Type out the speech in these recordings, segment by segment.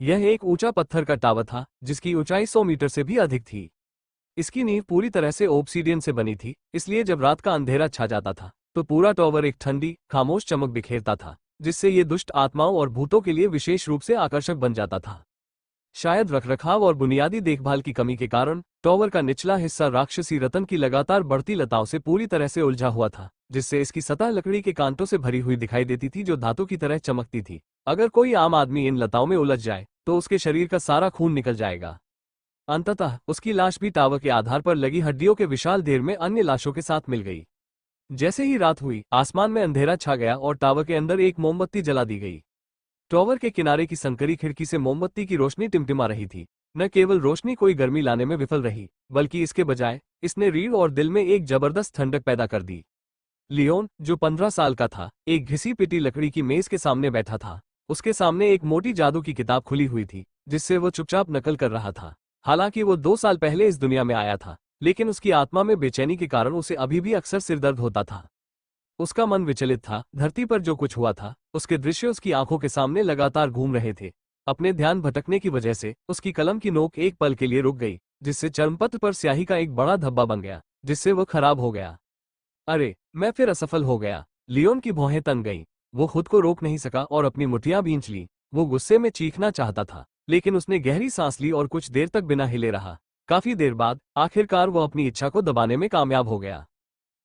यह एक ऊंचा पत्थर का टावर था जिसकी ऊंचाई 100 मीटर से भी अधिक थी। इसकी नींव पूरी तरह से ओब्सीडियन से बनी थी, इसलिए जब रात का अंधेरा छा जाता था तो पूरा टावर एक ठंडी, खामोश चमक बिखेरता था, जिससे ये दुष्ट आत्माओं और भूतों के लिए विशेष रूप से आकर्षक बन जाता था। शायद रखरखाव और बुनियादी देखभाल की कमी के कारण टावर का निचला हिस्सा राक्षसी रतन की लगातार बढ़ती लताओं से पूरी तरह से उलझा हुआ था, जिससे इसकी सतह लकड़ी के कांटों से भरी हुई दिखाई देती थी जो धातु की तरह चमकती थी। अगर कोई आम आदमी इन लताओं में उलझ जाए तो उसके शरीर का सारा खून निकल जाएगा। अंततः उसकी लाश भी टावर के आधार पर लगी हड्डियों के विशाल ढेर में अन्य लाशों के साथ मिल गई। जैसे ही रात हुई, आसमान में अंधेरा छा गया और टावर के अंदर एक मोमबत्ती जला दी गई। टावर के किनारे की संकरी खिड़की से मोमबत्ती की रोशनी टिमटिमा रही थी। न केवल रोशनी कोई गर्मी लाने में विफल रही, बल्कि इसके बजाय इसने रीढ़ और दिल में एक जबरदस्त ठंडक पैदा कर दी। लियोन, जो 15 साल का था, एक घिसी पिटी लकड़ी की मेज के सामने बैठा था। उसके सामने एक मोटी जादू की किताब खुली हुई थी, जिससे वो चुपचाप नकल कर रहा था। हालांकि वो 2 साल पहले इस दुनिया में आया था, लेकिन उसकी आत्मा में बेचैनी के कारण उसे अभी भी अक्सर सिरदर्द होता था। उसका मन विचलित था। धरती पर जो कुछ हुआ था, उसके दृश्य उसकी आंखों के सामने लगातार घूम रहे थे। अपने ध्यान भटकने की वजह से उसकी कलम की नोक एक पल के लिए रुक गई, जिससे चर्मपत्र पर स्याही का एक बड़ा धब्बा बन गया, जिससे वो खराब हो गया। अरे, मैं फिर असफल हो गया। लियोन की भौहें तन गईं। वो खुद को रोक नहीं सका और अपनी मुठ्ठियां भींच ली। वो गुस्से में चीखना चाहता था, लेकिन उसने गहरी सांस ली और कुछ देर तक बिना हिले रहा। काफी देर बाद आखिरकार वो अपनी इच्छा को दबाने में कामयाब हो गया।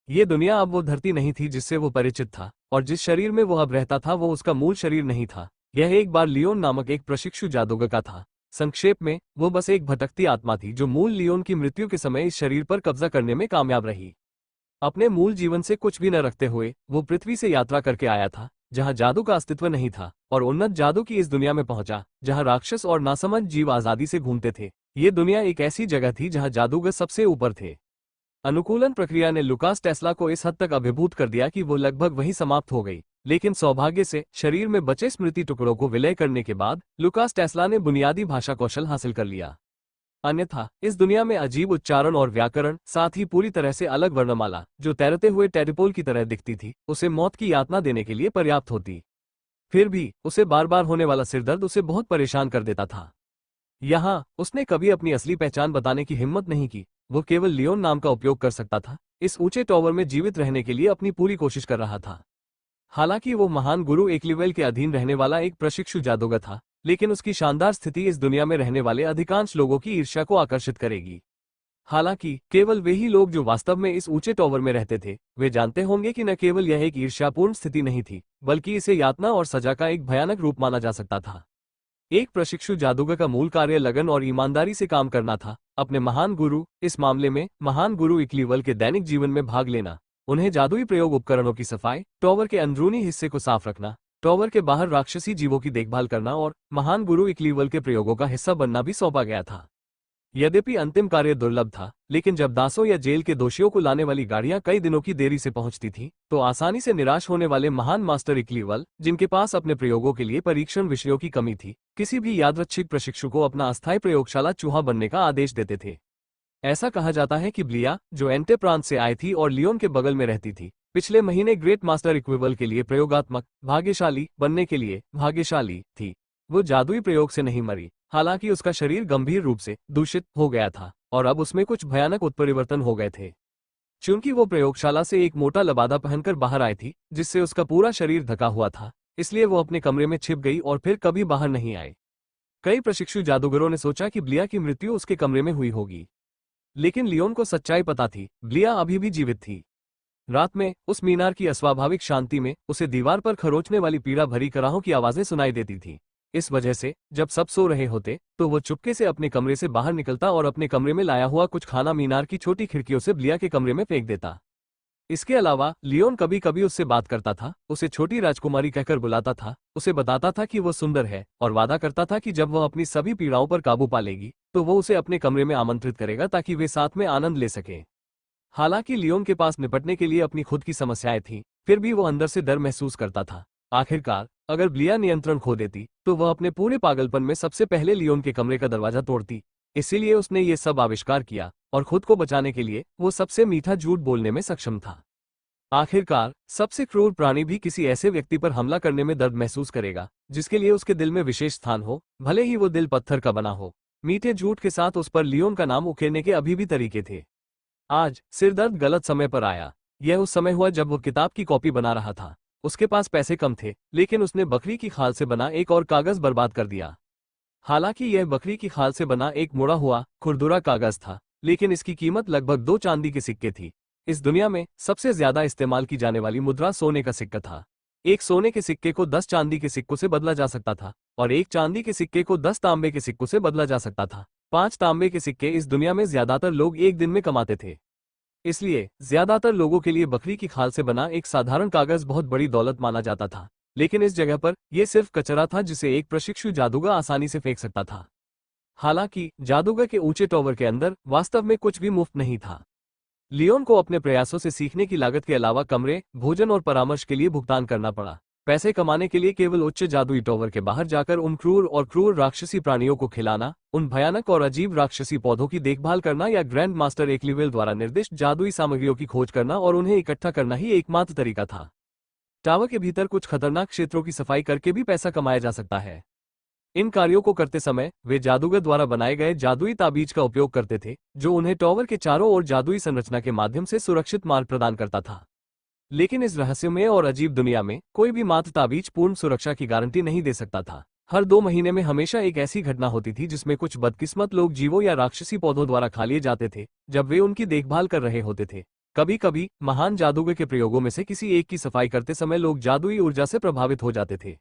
ये दुनिया अब वो धरती नहीं थी जिससे वो परिचित था, और जिस शरीर में वो अब रहता था वो उसका मूल शरीर नहीं था। यह एक बार लियोन नामक एक प्रशिक्षु जादूगर का था। संक्षेप में, वो बस एक भटकती आत्मा थी जो मूल लियोन की मृत्यु के समय इस शरीर पर कब्जा करने में कामयाब रही। अपने मूल जीवन से कुछ भी न रखते हुए वो पृथ्वी से यात्रा करके आया था, जहां जादू का अस्तित्व नहीं था, और उन्नत जादू की इस दुनिया में पहुंचा जहां राक्षस और नासमझ जीव आजादी से घूमते थे। ये दुनिया एक ऐसी जगह थी जहां जादूगर सबसे ऊपर थे। अनुकूलन प्रक्रिया ने लुकास टेस्ला को इस हद तक अभिभूत कर दिया कि वो लगभग वहीं समाप्त हो गई, लेकिन सौभाग्य से शरीर में बचे स्मृति टुकड़ों को विलय करने के बाद लुकास टेस्ला ने बुनियादी भाषा कौशल हासिल कर लिया। अन्यथा इस दुनिया में अजीब उच्चारण और व्याकरण, साथ ही पूरी तरह से अलग वर्णमाला जो तैरते हुए टेडपोल की तरह दिखती थी, उसे मौत की यातना देने के लिए पर्याप्त होती। फिर भी उसे बार बार होने वाला सिरदर्द उसे बहुत परेशान कर देता था। यहाँ उसने कभी अपनी असली पहचान बताने की हिम्मत नहीं की। वो केवल लियोन नाम का उपयोग कर सकता था। इस ऊंचे टॉवर में जीवित रहने के लिए अपनी पूरी कोशिश कर रहा था। हालांकि वो महान गुरु एक्लिवेल के अधीन रहने वाला एक प्रशिक्षु जादूगर था, लेकिन उसकी शानदार स्थिति इस दुनिया में रहने वाले अधिकांश लोगों की ईर्ष्या को आकर्षित करेगी। हालांकि केवल वे ही लोग जो वास्तव में इस ऊंचे टॉवर में रहते थे, वे जानते होंगे कि न केवल यह एक ईर्ष्यापूर्ण स्थिति नहीं थी, बल्कि इसे यातना और सजा का एक भयानक रूप माना जा सकता था। एक प्रशिक्षु जादूगर का मूल कार्य लगन और ईमानदारी से काम करना था। अपने महान गुरु, इस मामले में महान गुरु इक्लीवल के दैनिक जीवन में भाग लेना, उन्हें जादुई प्रयोग उपकरणों की सफाई, टॉवर के अंदरूनी हिस्से को साफ रखना, टॉवर के बाहर राक्षसी जीवों की देखभाल करना और महान गुरु इक्लीवल के प्रयोगों का हिस्सा बनना भी सौंपा गया था। यद्यपि अंतिम कार्य दुर्लभ था, लेकिन जब दासों या जेल के दोषियों को लाने वाली गाड़ियां कई दिनों की देरी से पहुंचती थीं, तो आसानी से निराश होने वाले महान मास्टर इक्लीवल, जिनके पास अपने प्रयोगों के लिए परीक्षण विषयों की कमी थी, किसी भी यादृच्छिक प्रशिक्षु को अपना अस्थायी प्रयोगशाला चूहा बनने का आदेश देते थे। ऐसा कहा जाता है कि ब्लिया, जो एंटे प्रांत से आई थी और लियोन के बगल में रहती थी, पिछले महीने ग्रेट मास्टर इक्विवल के लिए प्रयोगात्मक भाग्यशाली बनने के लिए भाग्यशाली थी। वो जादुई प्रयोग से नहीं मरी, हालांकि उसका शरीर गंभीर रूप से दूषित हो गया था और अब उसमें कुछ भयानक उत्परिवर्तन हो गए थे। चूंकि वो प्रयोगशाला से एक मोटा लबादा पहनकर बाहर आई थी, जिससे उसका पूरा शरीर ढका हुआ था, इसलिए वो अपने कमरे में छिप गई और फिर कभी बाहर नहीं आई। कई प्रशिक्षु जादूगरों ने सोचा कि ब्लिया की मृत्यु उसके कमरे में हुई होगी, लेकिन लियोन को सच्चाई पता थी, ब्लिया अभी भी जीवित थी। रात में उस मीनार की अस्वाभाविक शांति में उसे दीवार पर खरोचने वाली पीड़ा भरी कराहों की आवाजें सुनाई देती थीं। इस वजह से जब सब सो रहे होते तो वो चुपके से अपने कमरे से बाहर निकलता और अपने कमरे में लाया हुआ कुछ खाना मीनार की छोटी खिड़कियों से ब्लिया के कमरे में फेंक देता। इसके अलावा लियोन कभी कभी उससे बात करता था, उसे छोटी राजकुमारी कहकर बुलाता था, उसे बताता था कि वो सुंदर है और वादा करता था कि जब वह अपनी सभी पीड़ाओं पर काबू पा लेगी तो वो उसे अपने कमरे में आमंत्रित करेगा ताकि वे साथ में आनंद ले सकें। हालांकि लियोन के पास निपटने के लिए अपनी खुद की समस्याएं थीं, फिर भी वो अंदर से डर महसूस करता था। आखिरकार अगर ब्लिया नियंत्रण खो देती तो वह अपने पूरे पागलपन में सबसे पहले लियोन के कमरे का दरवाजा तोड़ती। इसीलिए उसने ये सब आविष्कार किया और खुद को बचाने के लिए वो सबसे मीठा झूठ बोलने में सक्षम था। आखिरकार सबसे क्रूर प्राणी भी किसी ऐसे व्यक्ति पर हमला करने में दर्द महसूस करेगा जिसके लिए उसके दिल में विशेष स्थान हो, भले ही वो दिल पत्थर का बना हो। मीठे झूठ के साथ उस पर लियोन का नाम उकेरने के अभी भी तरीके थे। आज सिरदर्द गलत समय पर आया। यह उस समय हुआ जब वो किताब की कॉपी बना रहा था। उसके पास पैसे कम थे, लेकिन उसने बकरी की खाल से बना एक और कागज बर्बाद कर दिया। हालांकि यह बकरी की खाल से बना एक मुड़ा हुआ खुरदुरा कागज था, लेकिन इसकी कीमत लगभग 2 चांदी के सिक्के थी। इस दुनिया में सबसे ज्यादा इस्तेमाल की जाने वाली मुद्रा सोने का सिक्का था। एक सोने के सिक्के को 10 चांदी के सिक्कों से बदला जा सकता था और एक चांदी के सिक्के को 10 तांबे के सिक्कों से बदला जा सकता था। 5 तांबे के सिक्के इस दुनिया में ज्यादातर लोग एक दिन में कमाते थे। इसलिए ज्यादातर लोगों के लिए बकरी की खाल से बना एक साधारण कागज बहुत बड़ी दौलत माना जाता था। लेकिन इस जगह पर यह सिर्फ कचरा था जिसे एक प्रशिक्षु जादूगर आसानी से फेंक सकता था। हालांकि जादूगर के ऊंचे टॉवर के अंदर वास्तव में कुछ भी मुफ्त नहीं था। लियोन को अपने प्रयासों से सीखने की लागत के अलावा कमरे, भोजन और परामर्श के लिए भुगतान करना पड़ा। पैसे कमाने के लिए केवल उच्च जादुई टॉवर के बाहर जाकर उन क्रूर राक्षसी प्राणियों को खिलाना, उन भयानक और अजीब राक्षसी पौधों की देखभाल करना या ग्रैंड मास्टर एक्लिवेल द्वारा निर्दिष्ट जादुई सामग्रियों की खोज करना और उन्हें इकट्ठा करना ही एकमात्र तरीका था। टावर के भीतर कुछ खतरनाक क्षेत्रों की सफाई करके भी पैसा कमाया जा सकता है। इन कार्यों को करते समय वे जादूगर द्वारा बनाए गए जादुई ताबीज का उपयोग करते थे, जो उन्हें टॉवर के चारों ओर जादुई संरचना के माध्यम से सुरक्षित मार्ग प्रदान करता था। लेकिन इस रहस्यमय और अजीब दुनिया में कोई भी मात्र ताबीज पूर्ण सुरक्षा की गारंटी नहीं दे सकता था। हर 2 महीने में हमेशा एक ऐसी घटना होती थी जिसमें कुछ बदकिस्मत लोग जीवों या राक्षसी पौधों द्वारा खा लिए जाते थे जब वे उनकी देखभाल कर रहे होते थे। कभी कभी महान जादूगर के प्रयोगों में से किसी एक की सफाई करते समय लोग जादुई ऊर्जा से प्रभावित हो जाते थे।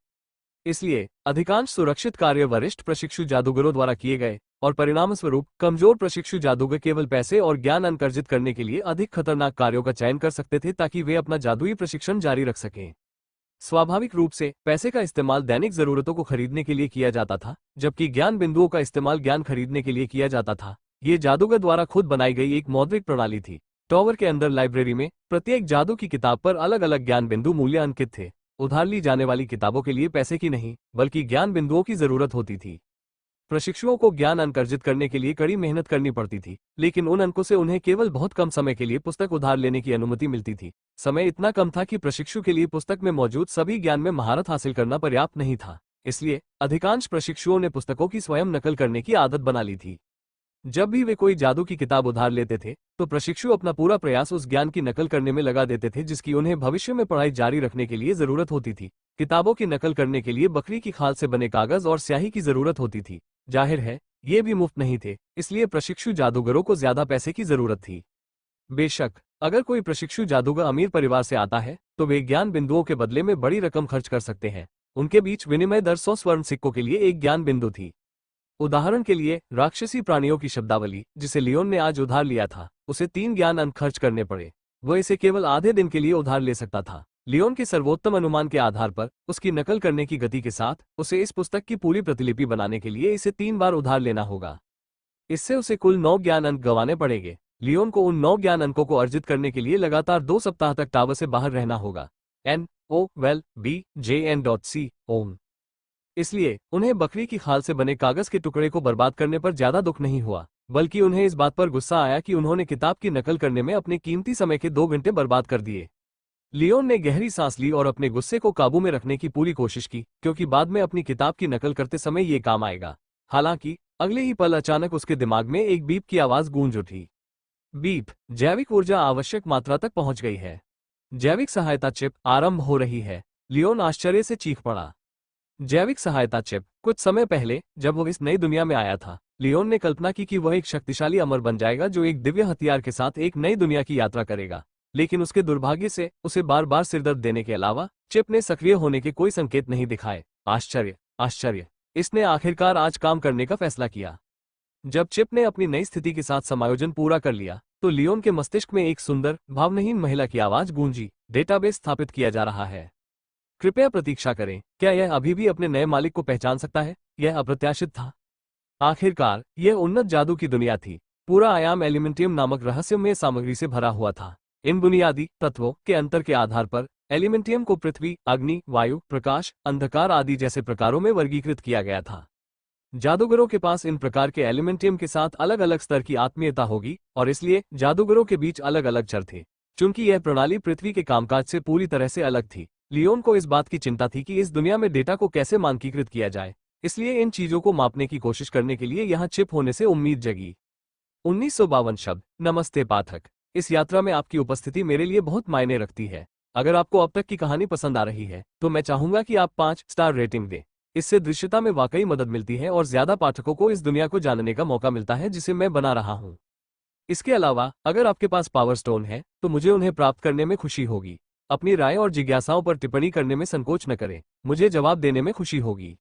इसलिए अधिकांश सुरक्षित कार्य वरिष्ठ प्रशिक्षु जादूगरों द्वारा किए गए और परिणामस्वरूप कमजोर प्रशिक्षु जादूगर केवल पैसे और ज्ञान अर्जित करने के लिए अधिक खतरनाक कार्यों का चयन कर सकते थे ताकि वे अपना जादुई प्रशिक्षण जारी रख सकें। स्वाभाविक रूप से पैसे का इस्तेमाल दैनिक जरूरतों को खरीदने के लिए किया जाता था, जबकि ज्ञान बिंदुओं का इस्तेमाल ज्ञान खरीदने के लिए किया जाता था। ये जादूगर द्वारा खुद बनाई गई एक मौद्रिक प्रणाली थी। टॉवर के अंदर लाइब्रेरी में प्रत्येक जादू की किताब पर अलग अलग ज्ञान बिंदु मूल्य अंकित थे। उधार ली जाने वाली किताबों के लिए पैसे की नहीं बल्कि ज्ञान बिंदुओं की जरूरत होती थी। प्रशिक्षुओं को ज्ञान अंक अर्जित करने के लिए कड़ी मेहनत करनी पड़ती थी, लेकिन उन अंकों से उन्हें केवल बहुत कम समय के लिए पुस्तक उधार लेने की अनुमति मिलती थी। समय इतना कम था कि प्रशिक्षु के लिए पुस्तक में मौजूद सभी ज्ञान में महारत हासिल करना पर्याप्त नहीं था। इसलिए अधिकांश प्रशिक्षुओं ने पुस्तकों की स्वयं नकल करने की आदत बना ली थी। जब भी वे कोई जादू की किताब उधार लेते थे तो प्रशिक्षु अपना पूरा प्रयास उस ज्ञान की नकल करने में लगा देते थे जिसकी उन्हें भविष्य में पढ़ाई जारी रखने के लिए जरूरत होती थी। किताबों की नकल करने के लिए बकरी की खाल से बने कागज और स्याही की जरूरत होती थी। जाहिर है ये भी मुफ्त नहीं थे, इसलिए प्रशिक्षु जादूगरों को ज्यादा पैसे की जरूरत थी। बेशक अगर कोई प्रशिक्षु जादूगर अमीर परिवार से आता है तो वे ज्ञान बिंदुओं के बदले में बड़ी रकम खर्च कर सकते हैं। उनके बीच विनिमय दर 100 स्वर्ण सिक्कों के लिए एक ज्ञान बिंदु थी। उदाहरण के लिए राक्षसी प्राणियों की शब्दावली जिसे लियोन ने आज उधार लिया था, उसे 3 ज्ञान अंक खर्च करने पड़े। वह इसे केवल आधे दिन के लिए उधार ले सकता था। लियोन के सर्वोत्तम अनुमान के आधार पर उसकी नकल करने की गति के साथ उसे इस पुस्तक की पूरी प्रतिलिपि बनाने के लिए इसे 3 बार उधार लेना होगा। इससे उसे कुल 9 ज्ञान अंक गंवाने पड़ेंगे। लियोन को उन 9 ज्ञान अंकों को अर्जित करने के लिए लगातार 2 सप्ताह तक टावर से बाहर रहना होगा। NOWELL-BJN.C ओम। इसलिए उन्हें बकरी की खाल से बने कागज के टुकड़े को बर्बाद करने पर ज्यादा दुख नहीं हुआ, बल्कि उन्हें इस बात पर गुस्सा आया कि उन्होंने किताब की नकल करने में अपने कीमती समय के 2 घंटे बर्बाद कर दिए। लियोन ने गहरी सांस ली और अपने गुस्से को काबू में रखने की पूरी कोशिश की, क्योंकि बाद में अपनी किताब की नकल करते समय ये काम आएगा। हालांकि अगले ही पल अचानक उसके दिमाग में एक बीप की आवाज गूंज उठी। बीप, जैविक ऊर्जा आवश्यक मात्रा तक पहुंच गई है। जैविक सहायता चिप आरंभ हो रही है। लियोन आश्चर्य से चीख पड़ा। जैविक सहायता चिप। कुछ समय पहले जब वो इस नई दुनिया में आया था, लियोन ने कल्पना की कि वह एक शक्तिशाली अमर बन जाएगा जो एक दिव्य हथियार के साथ एक नई दुनिया की यात्रा करेगा। लेकिन उसके दुर्भाग्य से उसे बार बार सिरदर्द देने के अलावा चिप ने सक्रिय होने के कोई संकेत नहीं दिखाए। आश्चर्य, आश्चर्य। इसने आखिरकार आज काम करने का फैसला किया। जब चिप ने अपनी नई स्थिति के साथ समायोजन पूरा कर लिया तो लियोन के मस्तिष्क में एक सुंदर भावनाहीन महिला की आवाज गूंजी। डेटाबेस स्थापित किया जा रहा है। कृपया प्रतीक्षा करें। क्या यह अभी भी अपने नए मालिक को पहचान सकता है? यह अप्रत्याशित था। आखिरकार यह उन्नत जादू की दुनिया थी। पूरा आयाम एलिमेंटियम नामक रहस्यमय सामग्री से भरा हुआ था। इन बुनियादी तत्वों के अंतर के आधार पर एलिमेंटियम को पृथ्वी, अग्नि, वायु, प्रकाश, अंधकार आदि जैसे प्रकारों में वर्गीकृत किया गया था। जादूगरों के पास इन प्रकार के एलिमेंटियम के साथ अलग अलग स्तर की आत्मीयता होगी और इसलिए जादूगरों के बीच अलग अलग चर थे। चूंकि यह प्रणाली पृथ्वी के कामकाज से पूरी तरह से अलग थी, लियोन को इस बात की चिंता थी कि इस दुनिया में डेटा को कैसे मानकीकृत किया जाए, इसलिए इन चीजों को मापने की कोशिश करने के लिए यहाँ चिप होने से उम्मीद जगी। 1952 शब्द। नमस्ते पाठक, इस यात्रा में आपकी उपस्थिति मेरे लिए बहुत मायने रखती है। अगर आपको अब तक की कहानी पसंद आ रही है तो मैं चाहूंगा कि आप 5 स्टार रेटिंग दें। इससे दृश्यता में वाकई मदद मिलती है और ज्यादा पाठकों को इस दुनिया को जानने का मौका मिलता है जिसे मैं बना रहा हूं। इसके अलावा अगर आपके पास पावर स्टोन है तो मुझे उन्हें प्राप्त करने में खुशी होगी। अपनी राय और जिज्ञासाओं पर टिप्पणी करने में संकोच न करें, मुझे जवाब देने में खुशी होगी।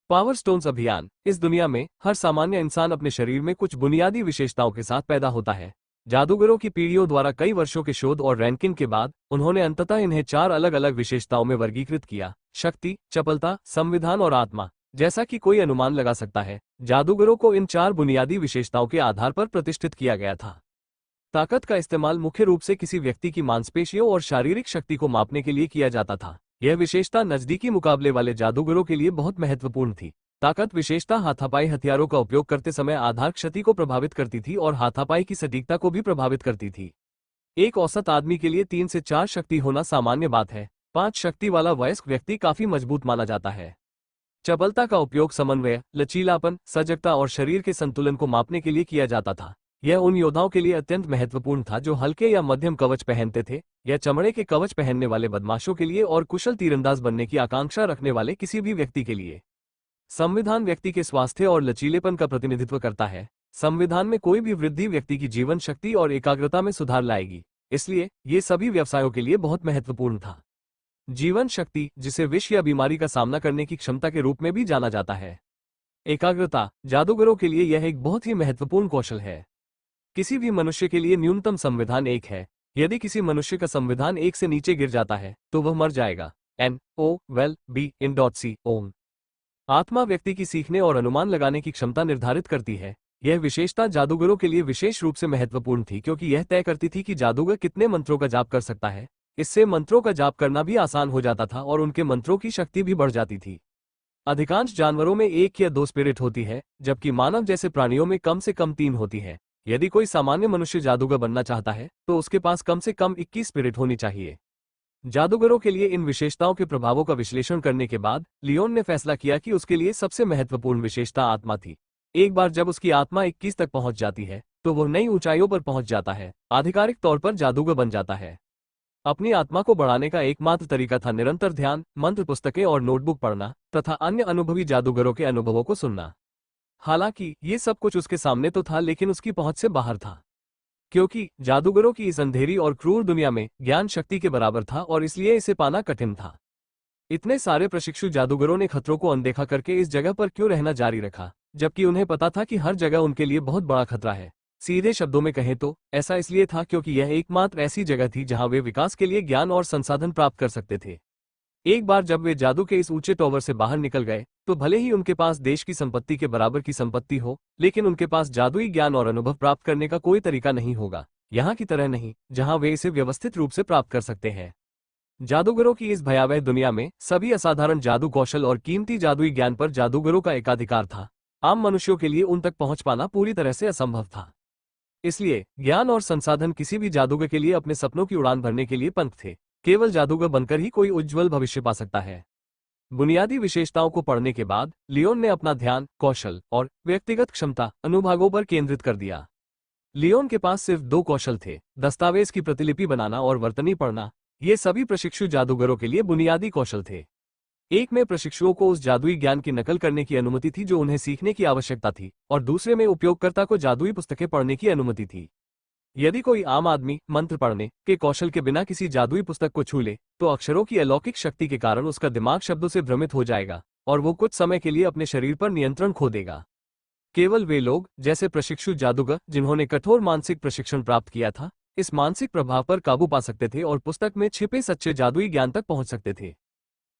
पावर स्टोन्स अभियान। इस दुनिया में हर सामान्य इंसान अपने शरीर में कुछ बुनियादी विशेषताओं के साथ पैदा होता है। जादूगरों की पीढ़ियों द्वारा कई वर्षों के शोध और रैंकिंग के बाद उन्होंने अंततः इन्हें 4 अलग अलग विशेषताओं में वर्गीकृत किया: शक्ति, चपलता, संविधान और आत्मा। जैसा कि कोई अनुमान लगा सकता है, जादूगरों को इन 4 बुनियादी विशेषताओं के आधार पर प्रतिष्ठित किया गया था। ताकत का इस्तेमाल मुख्य रूप से किसी व्यक्ति की मांसपेशियों और शारीरिक शक्ति को मापने के लिए किया जाता था। यह विशेषता नजदीकी मुकाबले वाले जादूगरों के लिए बहुत महत्वपूर्ण थी। ताकत विशेषता हाथापाई हथियारों का उपयोग करते समय आधार क्षति को प्रभावित करती थी और हाथापाई की सटीकता को भी प्रभावित करती थी। एक औसत आदमी के लिए 3 से 4 शक्ति होना सामान्य बात है। 5 शक्ति वाला वयस्क व्यक्ति काफी मजबूत माना जाता है। चपलता का उपयोग समन्वय, लचीलापन, सजगता और शरीर के संतुलन को मापने के लिए किया जाता था। यह उन योद्धाओं के लिए अत्यंत महत्वपूर्ण था जो हल्के या मध्यम कवच पहनते थे, या चमड़े के कवच पहनने वाले बदमाशों के लिए और कुशल तीरंदाज बनने की आकांक्षा रखने वाले किसी भी व्यक्ति के लिए। संविधान व्यक्ति के स्वास्थ्य और लचीलेपन का प्रतिनिधित्व करता है। संविधान में कोई भी वृद्धि व्यक्ति की जीवन शक्ति और एकाग्रता में सुधार लाएगी, इसलिए ये सभी व्यवसायों के लिए बहुत महत्वपूर्ण था। जीवन शक्ति, जिसे विष या बीमारी का सामना करने की क्षमता के रूप में भी जाना जाता है। एकाग्रता, जादूगरों के लिए यह एक बहुत ही महत्वपूर्ण कौशल है। किसी भी मनुष्य के लिए न्यूनतम संविधान 1 है। यदि किसी मनुष्य का संविधान 1 से नीचे गिर जाता है तो वह मर जाएगा। NOVEL-B-IN.C ओम। आत्मा व्यक्ति की सीखने और अनुमान लगाने की क्षमता निर्धारित करती है। यह विशेषता जादूगरों के लिए विशेष रूप से महत्वपूर्ण थी क्योंकि यह तय करती थी कि जादूगर कितने मंत्रों का जाप कर सकता है। इससे मंत्रों का जाप करना भी आसान हो जाता था और उनके मंत्रों की शक्ति भी बढ़ जाती थी। अधिकांश जानवरों में 1 या 2 स्पिरिट होती है, जबकि मानव जैसे प्राणियों में कम से कम 3 होती है। यदि कोई सामान्य मनुष्य जादूगर बनना चाहता है तो उसके पास कम से कम 21 स्पिरिट होनी चाहिए। जादूगरों के लिए इन विशेषताओं के प्रभावों का विश्लेषण करने के बाद लियोन ने फैसला किया कि उसके लिए सबसे महत्वपूर्ण विशेषता आत्मा थी। एक बार जब उसकी आत्मा 21 तक पहुंच जाती है तो वह नई ऊंचाइयों पर पहुंच जाता है, आधिकारिक तौर पर जादूगर बन जाता है। अपनी आत्मा को बढ़ाने का एकमात्र तरीका था निरंतर ध्यान, मंत्र पुस्तकें और नोटबुक पढ़ना तथा अन्य अनुभवी जादूगरों के अनुभवों को सुनना। हालांकि ये सब कुछ उसके सामने तो था, लेकिन उसकी पहुंच से बाहर था, क्योंकि जादूगरों की इस अंधेरी और क्रूर दुनिया में ज्ञान शक्ति के बराबर था और इसलिए इसे पाना कठिन था। इतने सारे प्रशिक्षु जादूगरों ने खतरों को अनदेखा करके इस जगह पर क्यों रहना जारी रखा, जबकि उन्हें पता था कि हर जगह उनके लिए बहुत बड़ा खतरा है। सीधे शब्दों में कहें तो ऐसा इसलिए था क्योंकि यह एकमात्र ऐसी जगह थी जहां वे विकास के लिए ज्ञान और संसाधन प्राप्त कर सकते थे। एक बार जब वे जादू के इस ऊंचे टॉवर से बाहर निकल गए तो भले ही उनके पास देश की संपत्ति के बराबर की संपत्ति हो, लेकिन उनके पास जादुई ज्ञान और अनुभव प्राप्त करने का कोई तरीका नहीं होगा, यहाँ की तरह नहीं जहाँ वे इसे व्यवस्थित रूप से प्राप्त कर सकते हैं। जादूगरों की इस भयावह दुनिया में सभी असाधारण जादू कौशल और कीमती जादुई ज्ञान पर जादूगरों का एकाधिकार था। आम मनुष्यों के लिए उन तक पहुंच पाना पूरी तरह से असंभव था। इसलिए ज्ञान और संसाधन किसी भी जादूगर के लिए अपने सपनों की उड़ान भरने के लिए पंख थे। केवल जादूगर बनकर ही कोई उज्ज्वल भविष्य पा सकता है। बुनियादी विशेषताओं को पढ़ने के बाद लियोन ने अपना ध्यान, कौशल और व्यक्तिगत क्षमता अनुभागों पर केंद्रित कर दिया। लियोन के पास सिर्फ 2 कौशल थे, दस्तावेज की प्रतिलिपि बनाना और वर्तनी पढ़ना। ये सभी प्रशिक्षु जादूगरों के लिए बुनियादी कौशल थे। एक में प्रशिक्षुओं को उस जादुई ज्ञान की नकल करने की अनुमति थी जो उन्हें सीखने की आवश्यकता थी, और दूसरे में उपयोगकर्ता को जादुई पुस्तकें पढ़ने की अनुमति थी। यदि कोई आम आदमी मंत्र पढ़ने के कौशल के बिना किसी जादुई पुस्तक को छू ले तो अक्षरों की अलौकिक शक्ति के कारण उसका दिमाग शब्दों से भ्रमित हो जाएगा और वो कुछ समय के लिए अपने शरीर पर नियंत्रण खो देगा। केवल वे लोग, जैसे प्रशिक्षु जादूगर जिन्होंने कठोर मानसिक प्रशिक्षण प्राप्त किया था, इस मानसिक प्रभाव पर काबू पा सकते थे और पुस्तक में छिपे सच्चे जादुई ज्ञान तक पहुंच सकते थे।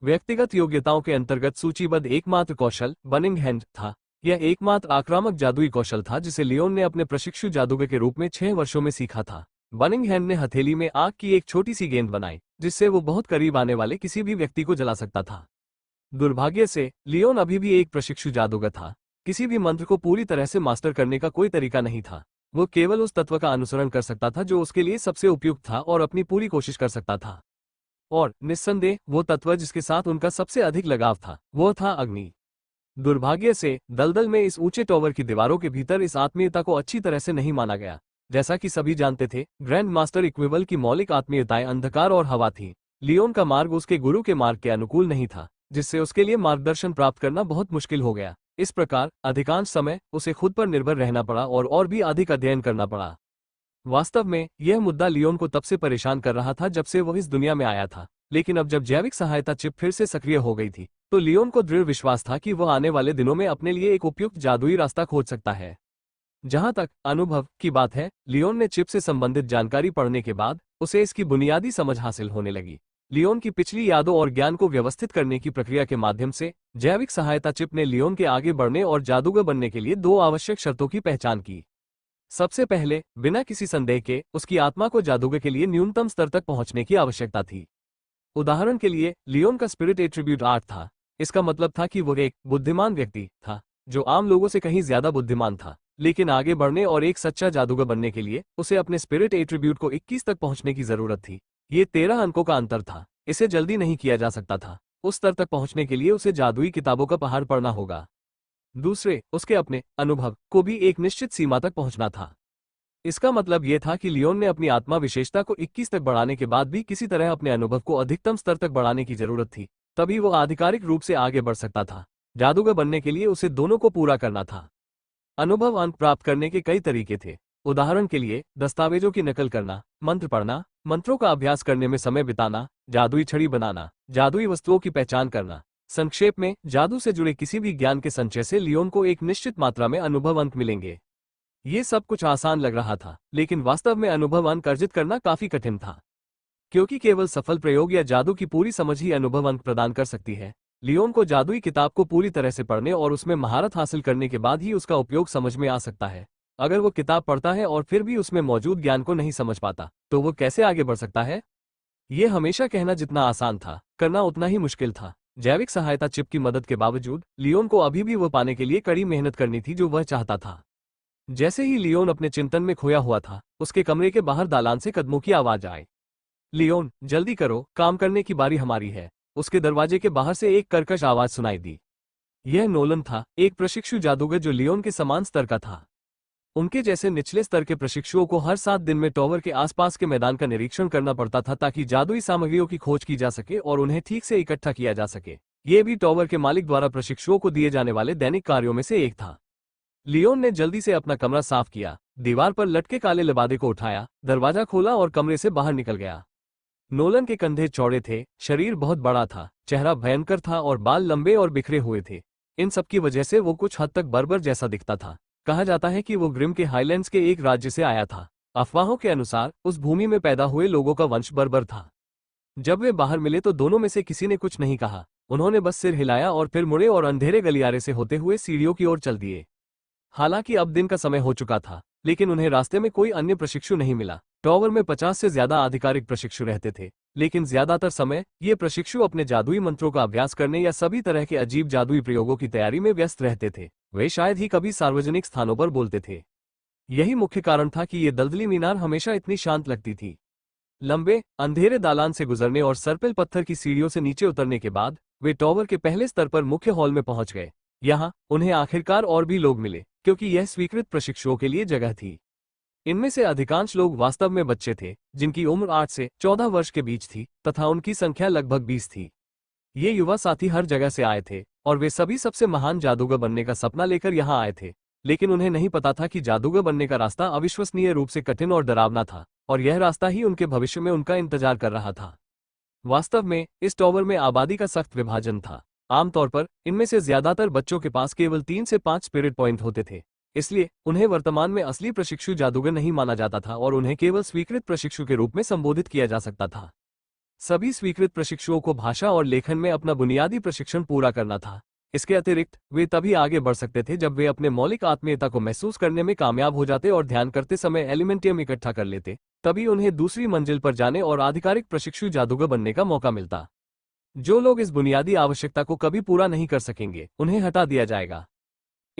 व्यक्तिगत योग्यताओं के अंतर्गत सूचीबद्ध एकमात्र कौशल बर्निंग हैंड था। यह एकमात्र आक्रामक जादुई कौशल था जिसे लियोन ने अपने प्रशिक्षु जादूगर के रूप में 6 वर्षों में सीखा था। बर्निंग हैंड ने हथेली में आग की एक छोटी सी गेंद बनाई जिससे वो बहुत करीब आने वाले किसी भी व्यक्ति को जला सकता था। दुर्भाग्य से लियोन अभी भी एक प्रशिक्षु जादूगर था। किसी भी मंत्र को पूरी तरह से मास्टर करने का कोई तरीका नहीं था। वो केवल उस तत्व का अनुसरण कर सकता था जो उसके लिए सबसे उपयुक्त था और अपनी पूरी कोशिश कर सकता था। और निस्संदेह वो तत्व जिसके साथ उनका सबसे अधिक लगाव था वो था अग्नि। दुर्भाग्य से दलदल में इस ऊंचे टॉवर की दीवारों के भीतर इस आत्मीयता को अच्छी तरह से नहीं माना गया। जैसा कि सभी जानते थे, ग्रैंड मास्टर इक्विवल की मौलिक आत्मीयताएं अंधकार और हवा थी। लियोन का मार्ग उसके गुरु के मार्ग के अनुकूल नहीं था, जिससे उसके लिए मार्गदर्शन प्राप्त करना बहुत मुश्किल हो गया। इस प्रकार अधिकांश समय उसे खुद पर निर्भर रहना पड़ा और भी अधिक अध्ययन करना पड़ा। वास्तव में यह मुद्दा लियोन को तब से परेशान कर रहा था जब से वह इस दुनिया में आया था। लेकिन अब जब जैविक सहायता चिप फिर से सक्रिय हो गई थी, तो लियोन को दृढ़ विश्वास था कि वह आने वाले दिनों में अपने लिए एक उपयुक्त जादुई रास्ता खोज सकता है। जहां तक अनुभव की बात है, लियोन ने चिप से संबंधित जानकारी पढ़ने के बाद उसे इसकी बुनियादी समझ हासिल होने लगी। लियोन की पिछली यादों और ज्ञान को व्यवस्थित करने की प्रक्रिया के माध्यम से जैविक सहायता चिप ने लियोन के आगे बढ़ने और जादूगर बनने के लिए 2 आवश्यक शर्तों की पहचान की। सबसे पहले, बिना किसी संदेह के उसकी आत्मा को जादूगर के लिए न्यूनतम स्तर तक पहुंचने की आवश्यकता थी। उदाहरण के लिए, लियोन का स्पिरिट एट्रीब्यूट 8 था। इसका मतलब था कि वह एक बुद्धिमान व्यक्ति था जो आम लोगों से कहीं ज्यादा बुद्धिमान था। लेकिन आगे बढ़ने और एक सच्चा जादूगर बनने के लिए उसे अपने स्पिरिट एट्रीब्यूट को 21 तक पहुंचने की जरूरत थी। ये 13 अंकों का अंतर था। इसे जल्दी नहीं किया जा सकता था। उस स्तर तक पहुंचने के लिए उसे जादुई किताबों का पहाड़ पढ़ना होगा। दूसरे, उसके अपने अनुभव को भी एक निश्चित सीमा तक पहुंचना था। इसका मतलब यह था कि लियोन ने अपनी आत्मा विशेषता को 21 तक बढ़ाने के बाद भी किसी तरह अपने अनुभव को अधिकतम स्तर तक बढ़ाने की जरूरत थी। तभी वो आधिकारिक रूप से आगे बढ़ सकता था। जादूगर बनने के लिए उसे दोनों को पूरा करना था। अनुभव अंक प्राप्त करने के कई तरीके थे। उदाहरण के लिए, दस्तावेजों की नकल करना, मंत्र पढ़ना, मंत्रों का अभ्यास करने में समय बिताना, जादुई छड़ी बनाना, जादुई वस्तुओं की पहचान करना। संक्षेप में, जादू से जुड़े किसी भी ज्ञान के संचय से लियोन को एक निश्चित मात्रा में अनुभव अंक मिलेंगे। ये सब कुछ आसान लग रहा था, लेकिन वास्तव में अनुभव अंक अर्जित करना काफी कठिन था। क्योंकि केवल सफल प्रयोग या जादू की पूरी समझ ही अनुभव अंक प्रदान कर सकती है। लियोन को जादुई किताब को पूरी तरह से पढ़ने और उसमें महारत हासिल करने के बाद ही उसका उपयोग समझ में आ सकता है। अगर वो किताब पढ़ता है और फिर भी उसमें मौजूद ज्ञान को नहीं समझ पाता, तो वो कैसे आगे बढ़ सकता है? ये हमेशा कहना जितना आसान था, करना उतना ही मुश्किल था। जैविक सहायता चिप की मदद के बावजूद लियोन को अभी भी वो पाने के लिए कड़ी मेहनत करनी थी जो वह चाहता था। जैसे ही लियोन अपने चिंतन में खोया हुआ था, उसके कमरे के बाहर दालान से कदमों की आवाज आई। लियोन, जल्दी करो, काम करने की बारी हमारी है। उसके दरवाजे के बाहर से एक कर्कश आवाज सुनाई दी। यह नोलन था, एक प्रशिक्षु जादूगर जो लियोन के समान स्तर का था। उनके जैसे निचले स्तर के प्रशिक्षुओं को हर 7 दिन में टॉवर के आसपास के मैदान का निरीक्षण करना पड़ता था ताकि जादुई सामग्रियों की खोज की जा सके और उन्हें ठीक से इकट्ठा किया जा सके। ये भी टॉवर के मालिक द्वारा प्रशिक्षुओं को दिए जाने वाले दैनिक कार्यों में से एक था। लियोन ने जल्दी से अपना कमरा साफ किया, दीवार पर लटके काले लिबादे को उठाया, दरवाजा खोला और कमरे से बाहर निकल गया। नोलन के कंधे चौड़े थे, शरीर बहुत बड़ा था, चेहरा भयंकर था और बाल लंबे और बिखरे हुए थे। इन सब की वजह से वो कुछ हद तक बर्बर जैसा दिखता था। कहा जाता है कि वो ग्रिम के हाईलैंड्स के एक राज्य से आया था। अफवाहों के अनुसार उस भूमि में पैदा हुए लोगों का वंश बर्बर था। जब वे बाहर मिले तो दोनों में से किसी ने कुछ नहीं कहा। उन्होंने बस सिर हिलाया और फिर मुड़े और अंधेरे गलियारे से होते हुए सीढ़ियों की ओर चल दिए। हालांकि अब दिन का समय हो चुका था, लेकिन उन्हें रास्ते में कोई अन्य प्रशिक्षु नहीं मिला। टॉवर में 50 से ज्यादा आधिकारिक प्रशिक्षु रहते थे, लेकिन ज्यादातर समय ये प्रशिक्षु अपने जादुई मंत्रों का अभ्यास करने या सभी तरह के अजीब जादुई प्रयोगों की तैयारी में व्यस्त रहते थे। वे शायद ही कभी सार्वजनिक स्थानों पर बोलते थे। यही मुख्य कारण था कि ये दलदली मीनार हमेशा इतनी शांत लगती थी। लंबे अंधेरे दालान से गुजरने और सर्पिल पत्थर की सीढ़ियों से नीचे उतरने के बाद वे टॉवर के पहले स्तर पर मुख्य हॉल में पहुंच गए। यहाँ उन्हें आखिरकार और भी लोग मिले, क्योंकि यह स्वीकृत प्रशिक्षुओं के लिए जगह थी। इनमें से अधिकांश लोग वास्तव में बच्चे थे, जिनकी उम्र 8 से 14 वर्ष के बीच थी, तथा उनकी संख्या लगभग 20 थी। ये युवा साथी हर जगह से आए थे और वे सभी सबसे महान जादूगर बनने का सपना लेकर यहाँ आए थे। लेकिन उन्हें नहीं पता था कि जादूगर बनने का रास्ता अविश्वसनीय रूप से कठिन और डरावना था, और यह रास्ता ही उनके भविष्य में उनका इंतजार कर रहा था। वास्तव में इस टॉवर में आबादी का सख्त विभाजन था। आमतौर पर इनमें से ज्यादातर बच्चों के पास केवल 3 से 5 स्पिरिट पॉइंट होते थे। इसलिए उन्हें वर्तमान में असली प्रशिक्षु जादूगर नहीं माना जाता था और उन्हें केवल स्वीकृत प्रशिक्षु के रूप में संबोधित किया जा सकता था। सभी स्वीकृत प्रशिक्षुओं को भाषा और लेखन में अपना बुनियादी प्रशिक्षण पूरा करना था। इसके अतिरिक्त वे तभी आगे बढ़ सकते थे जब वे अपने मौलिक आत्मीयता को महसूस करने में कामयाब हो जाते और ध्यान करते समय एलिमेंटियम इकट्ठा कर लेते। तभी उन्हें दूसरी मंजिल पर जाने और आधिकारिक प्रशिक्षु जादूगर बनने का मौका मिलता। जो लोग इस बुनियादी आवश्यकता को कभी पूरा नहीं कर सकेंगे, उन्हें हटा दिया जाएगा।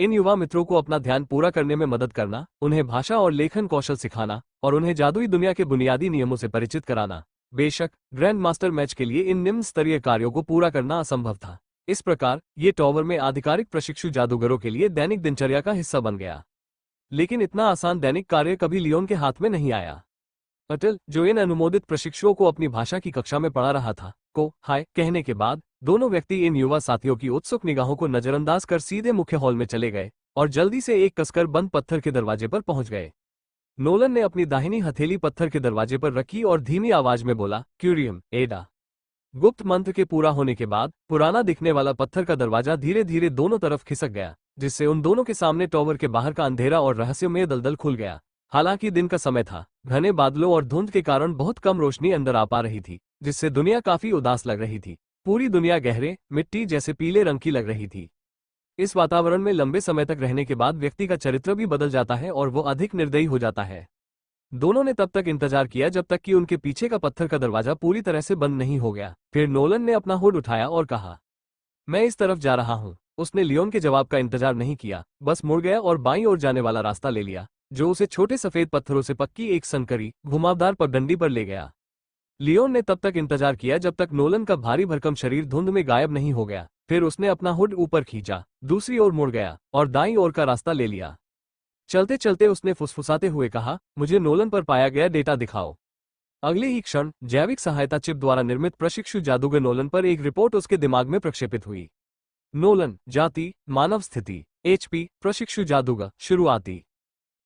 इन युवा मित्रों को अपना ध्यान पूरा करने में मदद करना, उन्हें भाषा और लेखन कौशल सिखाना और उन्हें जादुई दुनिया के बुनियादी नियमों से परिचित कराना। बेशक ग्रैंड मास्टर मैच के लिए इन निम्न स्तरीय कार्यों को पूरा करना असंभव था। इस प्रकार ये टॉवर में आधिकारिक प्रशिक्षु जादूगरों के लिए दैनिक दिनचर्या का हिस्सा बन गया। लेकिन इतना आसान दैनिक कार्य कभी लियोन के हाथ में नहीं आया। अटल, जो इन अनुमोदित प्रशिक्षुओं को अपनी भाषा की कक्षा में पढ़ा रहा था, को हाय कहने के बाद दोनों व्यक्ति इन युवा साथियों की उत्सुक निगाहों को नजरअंदाज कर सीधे मुख्य हॉल में चले गए और जल्दी से एक कसकर बंद पत्थर के दरवाजे पर पहुंच गए। नोलन ने अपनी दाहिनी हथेली पत्थर के दरवाजे पर रखी और धीमी आवाज में बोला, क्यूरियम एडा। गुप्त मंत्र के पूरा होने के बाद पुराना दिखने वाला पत्थर का दरवाजा धीरे धीरे दोनों तरफ खिसक गया, जिससे उन दोनों के सामने टॉवर के बाहर का अंधेरा और रहस्यमय दलदल खुल गया। हालांकि दिन का समय था, घने बादलों और धुंध के कारण बहुत कम रोशनी अंदर आ पा रही थी, जिससे दुनिया काफी उदास लग रही थी। पूरी दुनिया गहरे मिट्टी जैसे पीले रंग की लग रही थी। इस वातावरण में लंबे समय तक रहने के बाद व्यक्ति का चरित्र भी बदल जाता है और वो अधिक निर्दयी हो जाता है। दोनों ने तब तक इंतजार किया जब तक कि उनके पीछे का पत्थर का दरवाजा पूरी तरह से बंद नहीं हो गया। फिर नोलन ने अपना हुड उठाया और कहा, मैं इस तरफ जा रहा हूं। उसने लियोन के जवाब का इंतजार नहीं किया, बस मुड़ गया और बाईं ओर जाने वाला रास्ता ले लिया, जो उसे छोटे सफेद पत्थरों से पक्की एक संकरी घुमावदार पगडंडी पर ले गया। लियोन ने तब तक इंतजार किया जब तक नोलन का भारी भरकम शरीर धुंध में गायब नहीं हो गया। फिर उसने अपना हुड ऊपर खींचा, दूसरी ओर मुड़ गया और दाईं ओर का रास्ता ले लिया। चलते चलते उसने फुसफुसाते हुए कहा, मुझे नोलन पर पाया गया डेटा दिखाओ। अगले ही क्षण जैविक सहायता चिप द्वारा निर्मित प्रशिक्षु जादूगर नोलन पर एक रिपोर्ट उसके दिमाग में प्रक्षेपित हुई। नोलन, जाति मानव, स्थिति HP प्रशिक्षु जादूगर, शुरुआती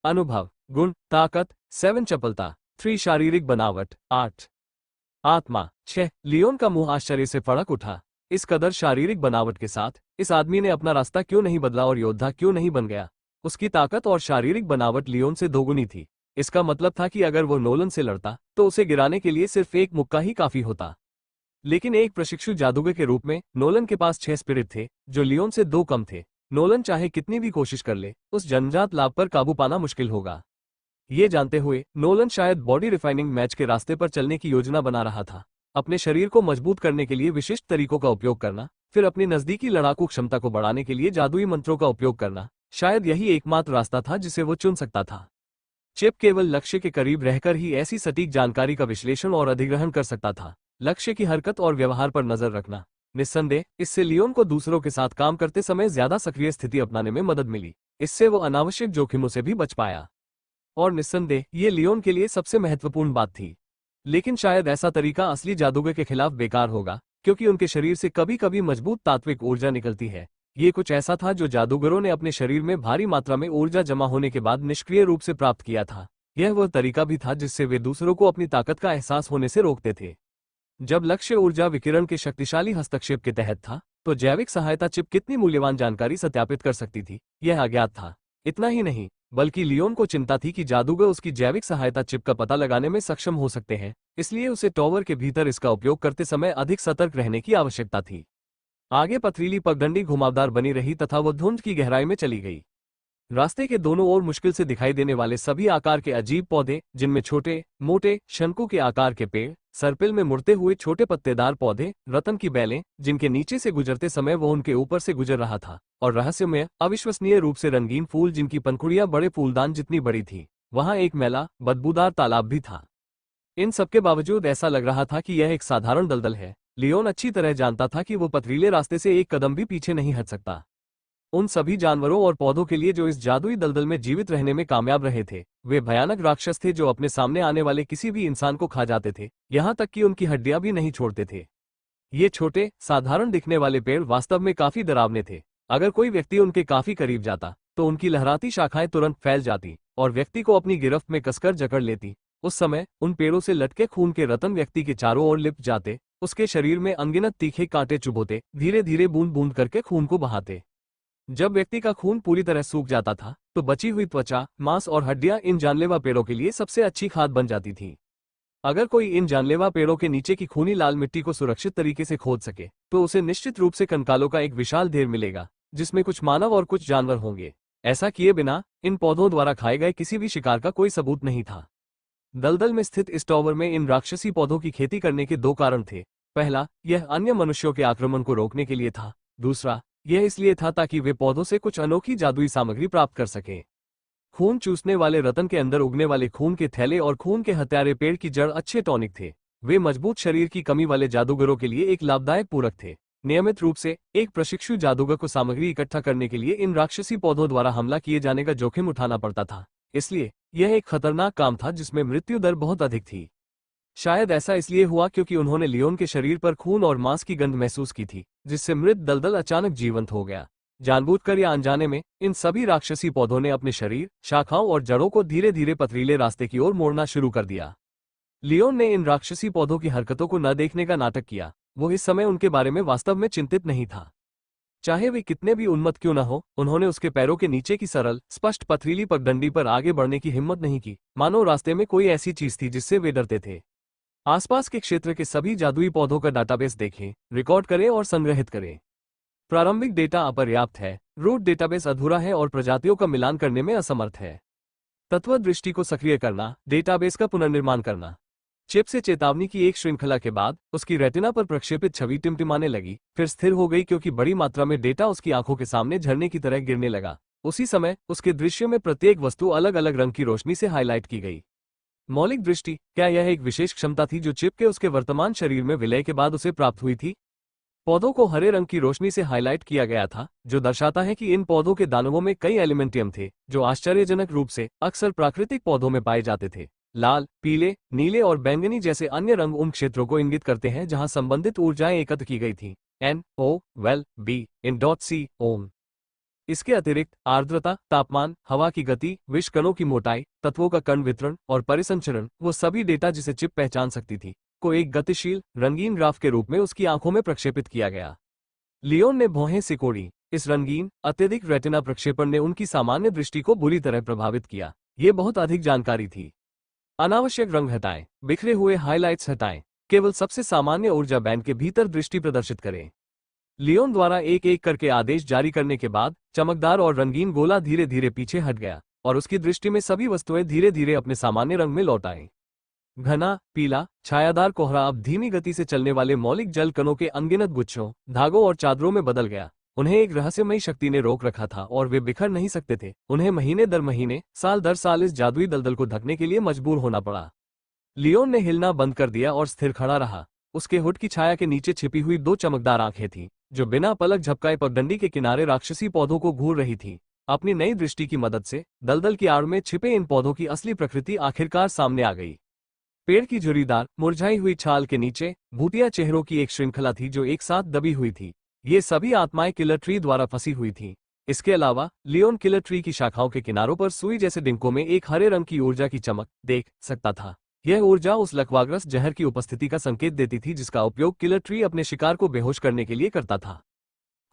अनुभव गुण ताकत 7, चपलता 3, शारीरिक बनावट 8, आत्मा 6। लियोन का मुंह आश्चर्य से फड़क उठा। इस कदर शारीरिक बनावट के साथ इस आदमी ने अपना रास्ता क्यों नहीं बदला और योद्धा क्यों नहीं बन गया? उसकी ताकत और शारीरिक बनावट लियोन से दोगुनी थी। इसका मतलब था कि अगर वो नोलन से लड़ता तो उसे गिराने के लिए सिर्फ एक मुक्का ही काफी होता। लेकिन एक प्रशिक्षु जादूगर के रूप में नोलन के पास 6 स्पिरिट थे, जो लियोन से 2 कम थे। नोलन चाहे कितनी भी कोशिश कर ले, उस जन्मजात लाभ पर काबू पाना मुश्किल होगा। ये जानते हुए नोलन शायद बॉडी रिफाइनिंग मैच के रास्ते पर चलने की योजना बना रहा था। अपने शरीर को मजबूत करने के लिए विशिष्ट तरीकों का उपयोग करना, फिर अपनी नजदीकी लड़ाकू क्षमता को बढ़ाने के लिए जादुई मंत्रों का उपयोग करना, शायद यही एकमात्र रास्ता था जिसे वो चुन सकता था। चिप केवल लक्ष्य के करीब रहकर ही ऐसी सटीक जानकारी का विश्लेषण और अधिग्रहण कर सकता था। लक्ष्य की हरकत और व्यवहार पर नजर रखना। निस्संदेह इससे लियोन को दूसरों के साथ काम करते समय ज्यादा सक्रिय स्थिति अपनाने में मदद मिली। इससे वो अनावश्यक जोखिमों से भी बच पाया। और निस्संदेह ये लियोन के लिए सबसे महत्वपूर्ण बात थी। लेकिन शायद ऐसा तरीका असली जादूगर के खिलाफ बेकार होगा, क्योंकि उनके शरीर से कभी कभी मजबूत तात्विक ऊर्जा निकलती है। ये कुछ ऐसा था जो जादूगरों ने अपने शरीर में भारी मात्रा में ऊर्जा जमा होने के बाद निष्क्रिय रूप से प्राप्त किया था। यह वह तरीका भी था जिससे वे दूसरों को अपनी ताकत का एहसास होने से रोकते थे। जब लक्ष्य ऊर्जा विकिरण के शक्तिशाली हस्तक्षेप के तहत था, तो जैविक सहायता चिप कितनी मूल्यवान जानकारी सत्यापित कर सकती थी, यह अज्ञात था। इतना ही नहीं, बल्कि लियोन को चिंता थी कि जादूगर उसकी जैविक सहायता चिप का पता लगाने में सक्षम हो सकते हैं, इसलिए उसे टॉवर के भीतर इसका उपयोग करते समय अधिक सतर्क रहने की आवश्यकता थी। आगे पथरीली पगडंडी घुमावदार बनी रही तथा वो धुंध की गहराई में चली गई। रास्ते के दोनों ओर मुश्किल से दिखाई देने वाले सभी आकार के अजीब पौधे, जिनमें छोटे मोटे शंकु के आकार के पेड़, सर्पिल में मुड़ते हुए छोटे पत्तेदार पौधे, रतन की बेलें, जिनके नीचे से गुजरते समय वो उनके ऊपर से गुजर रहा था, और रहस्यमय अविश्वसनीय रूप से रंगीन फूल जिनकी पंखुड़ियां बड़े फूलदान जितनी बड़ी थी। वहां एक मैला बदबूदार तालाब भी था। इन सबके बावजूद ऐसा लग रहा था कि यह एक साधारण दलदल है। लियोन अच्छी तरह जानता था कि वो पथरीले रास्ते से एक कदम भी पीछे नहीं हट सकता। उन सभी जानवरों और पौधों के लिए जो इस जादुई दलदल में जीवित रहने में कामयाब रहे थे, वे भयानक राक्षस थे जो अपने सामने आने वाले किसी भी इंसान को खा जाते थे, यहां तक कि उनकी हड्डियां भी नहीं छोड़ते थे। ये छोटे साधारण दिखने वाले पेड़ वास्तव में काफी डरावने थे। अगर कोई व्यक्ति उनके काफी करीब जाता तो उनकी लहराती शाखाएं तुरंत फैल जाती और व्यक्ति को अपनी गिरफ्त में कसकर जकड़ लेती। उस समय उन पेड़ों से लटके खून के रतन व्यक्ति के चारों ओर लिपट जाते, उसके शरीर में अनगिनत तीखे कांटे चुभोते, धीरे धीरे बूंद बूंद करके खून को बहाते। जब व्यक्ति का खून पूरी तरह सूख जाता था तो बची हुई त्वचा, मांस और हड्डियां इन जानलेवा पेड़ों के लिए सबसे अच्छी खाद बन जाती थी। अगर कोई इन जानलेवा पेड़ों के नीचे की खूनी लाल मिट्टी को सुरक्षित तरीके से खोद सके तो उसे निश्चित रूप से कंकालों का एक विशाल ढेर मिलेगा, जिसमें कुछ मानव और कुछ जानवर होंगे। ऐसा किए बिना इन पौधों द्वारा खाए गए किसी भी शिकार का कोई सबूत नहीं था। दलदल में स्थित इस टॉवर में इन राक्षसी पौधों की खेती करने के 2 कारण थे। पहला, यह अन्य मनुष्यों के आक्रमण को रोकने के लिए था। दूसरा, यह इसलिए था ताकि वे पौधों से कुछ अनोखी जादुई सामग्री प्राप्त कर सकें। खून चूसने वाले रतन के अंदर उगने वाले खून के थैले और खून के हत्यारे पेड़ की जड़ अच्छे टॉनिक थे। वे मजबूत शरीर की कमी वाले जादूगरों के लिए एक लाभदायक पूरक थे। नियमित रूप से एक प्रशिक्षु जादूगर को सामग्री इकट्ठा करने के लिए इन राक्षसी पौधों द्वारा हमला किए जाने का जोखिम उठाना पड़ता था, इसलिए यह एक खतरनाक काम था जिसमें मृत्यु दर बहुत अधिक थी। शायद ऐसा इसलिए हुआ क्योंकि उन्होंने लियोन के शरीर पर खून और मांस की गंध महसूस की थी, जिससे मृत दलदल अचानक जीवंत हो गया। जानबूझकर या अनजाने में इन सभी राक्षसी पौधों ने अपने शरीर, शाखाओं और जड़ों को धीरे धीरे पथरीले रास्ते की ओर मोड़ना शुरू कर दिया। लियोन ने इन राक्षसी पौधों की हरकतों को न देखने का नाटक किया। वो इस समय उनके बारे में वास्तव में चिंतित नहीं था। चाहे वे कितने भी उन्मत्त क्यों न हो, उन्होंने उसके पैरों के नीचे की सरल, स्पष्ट पथरीली पगडंडी पर आगे बढ़ने की हिम्मत नहीं की, मानो रास्ते में कोई ऐसी चीज थी जिससे वे डरते थे। आसपास के क्षेत्र के सभी जादुई पौधों का डाटाबेस देखें, रिकॉर्ड करें और संग्रहित करें। प्रारंभिक डेटा अपर्याप्त है, रूट डेटाबेस अधूरा है और प्रजातियों का मिलान करने में असमर्थ है। तत्व दृष्टि को सक्रिय करना, डेटाबेस का पुनर्निर्माण करना। चिप से चेतावनी की एक श्रृंखला के बाद उसकी रेटिना पर प्रक्षेपित छवि टिमटिमाने लगी, फिर स्थिर हो गई क्योंकि बड़ी मात्रा में डेटा उसकी आंखों के सामने झरने की तरह गिरने लगा। उसी समय उसके दृश्य में प्रत्येक वस्तु अलग अलग रंग की रोशनी से हाईलाइट की गई। मौलिक दृष्टि, क्या यह एक विशेष क्षमता थी जो चिप के उसके वर्तमान शरीर में विलय के बाद उसे प्राप्त हुई थी? पौधों को हरे रंग की रोशनी से हाईलाइट किया गया था, जो दर्शाता है कि इन पौधों के दानवों में कई एलिमेंटियम थे, जो आश्चर्यजनक रूप से अक्सर प्राकृतिक पौधों में पाए जाते थे। लाल, पीले, नीले और बैंगनी जैसे अन्य रंग उन क्षेत्रों को इंगित करते हैं जहां संबंधित ऊर्जाएं एकत्र की गई थीं। NO, ओम। इसके अतिरिक्त आर्द्रता, तापमान, हवा की गति, विष कणों की मोटाई, तत्वों का कण वितरण और परिसंचरण, वो सभी डेटा जिसे चिप पहचान सकती थी, को एक गतिशील, रंगीन ग्राफ के रूप में उसकी आंखों में प्रक्षेपित किया गया। लियोन ने भौहें सिकोड़ी। इस रंगीन, अत्यधिक रेटिना प्रक्षेपण ने उनकी सामान्य दृष्टि को बुरी तरह प्रभावित किया। ये बहुत अधिक जानकारी थी। अनावश्यक रंग हटाएं, बिखरे हुए हाइलाइट्स हटाएं, केवल सबसे सामान्य ऊर्जा बैंड के भीतर दृष्टि प्रदर्शित करें। लियोन द्वारा एक एक करके आदेश जारी करने के बाद चमकदार और रंगीन गोला धीरे धीरे पीछे हट गया और उसकी दृष्टि में सभी वस्तुएं धीरे धीरे अपने सामान्य रंग में लौट आईं। घना, पीला, छायादार कोहरा अब धीमी गति से चलने वाले मौलिक जल कणों के अनगिनत गुच्छों, धागों और चादरों में बदल गया। उन्हें एक रहस्यमयी शक्ति ने रोक रखा था और वे बिखर नहीं सकते थे। उन्हें महीने दर महीने, साल दर साल इस जादुई दलदल को ढकने के लिए मजबूर होना पड़ा। लियोन ने हिलना बंद कर दिया और स्थिर खड़ा रहा। उसके हुड की छाया के नीचे छिपी हुई दो चमकदार आंखें थीं, जो बिना पलक झपकाए पगडंडी के किनारे राक्षसी पौधों को घूर रही थीं। अपनी नई दृष्टि की मदद से दलदल की आड़ में छिपे इन पौधों की असली प्रकृति आखिरकार सामने आ गई। पेड़ की झुर्रीदार, मुरझाई हुई छाल के नीचे भूतिया चेहरों की एक श्रृंखला थी जो एक साथ दबी हुई थी। ये सभी आत्माएं किलर ट्री द्वारा फंसी हुई थीं। इसके अलावा लियोन किलर ट्री की शाखाओं के किनारों पर सुई जैसे डिंकों में एक हरे रंग की ऊर्जा की चमक देख सकता था। यह ऊर्जा उस लकवाग्रस्त जहर की उपस्थिति का संकेत देती थी जिसका उपयोग किलर ट्री अपने शिकार को बेहोश करने के लिए करता था।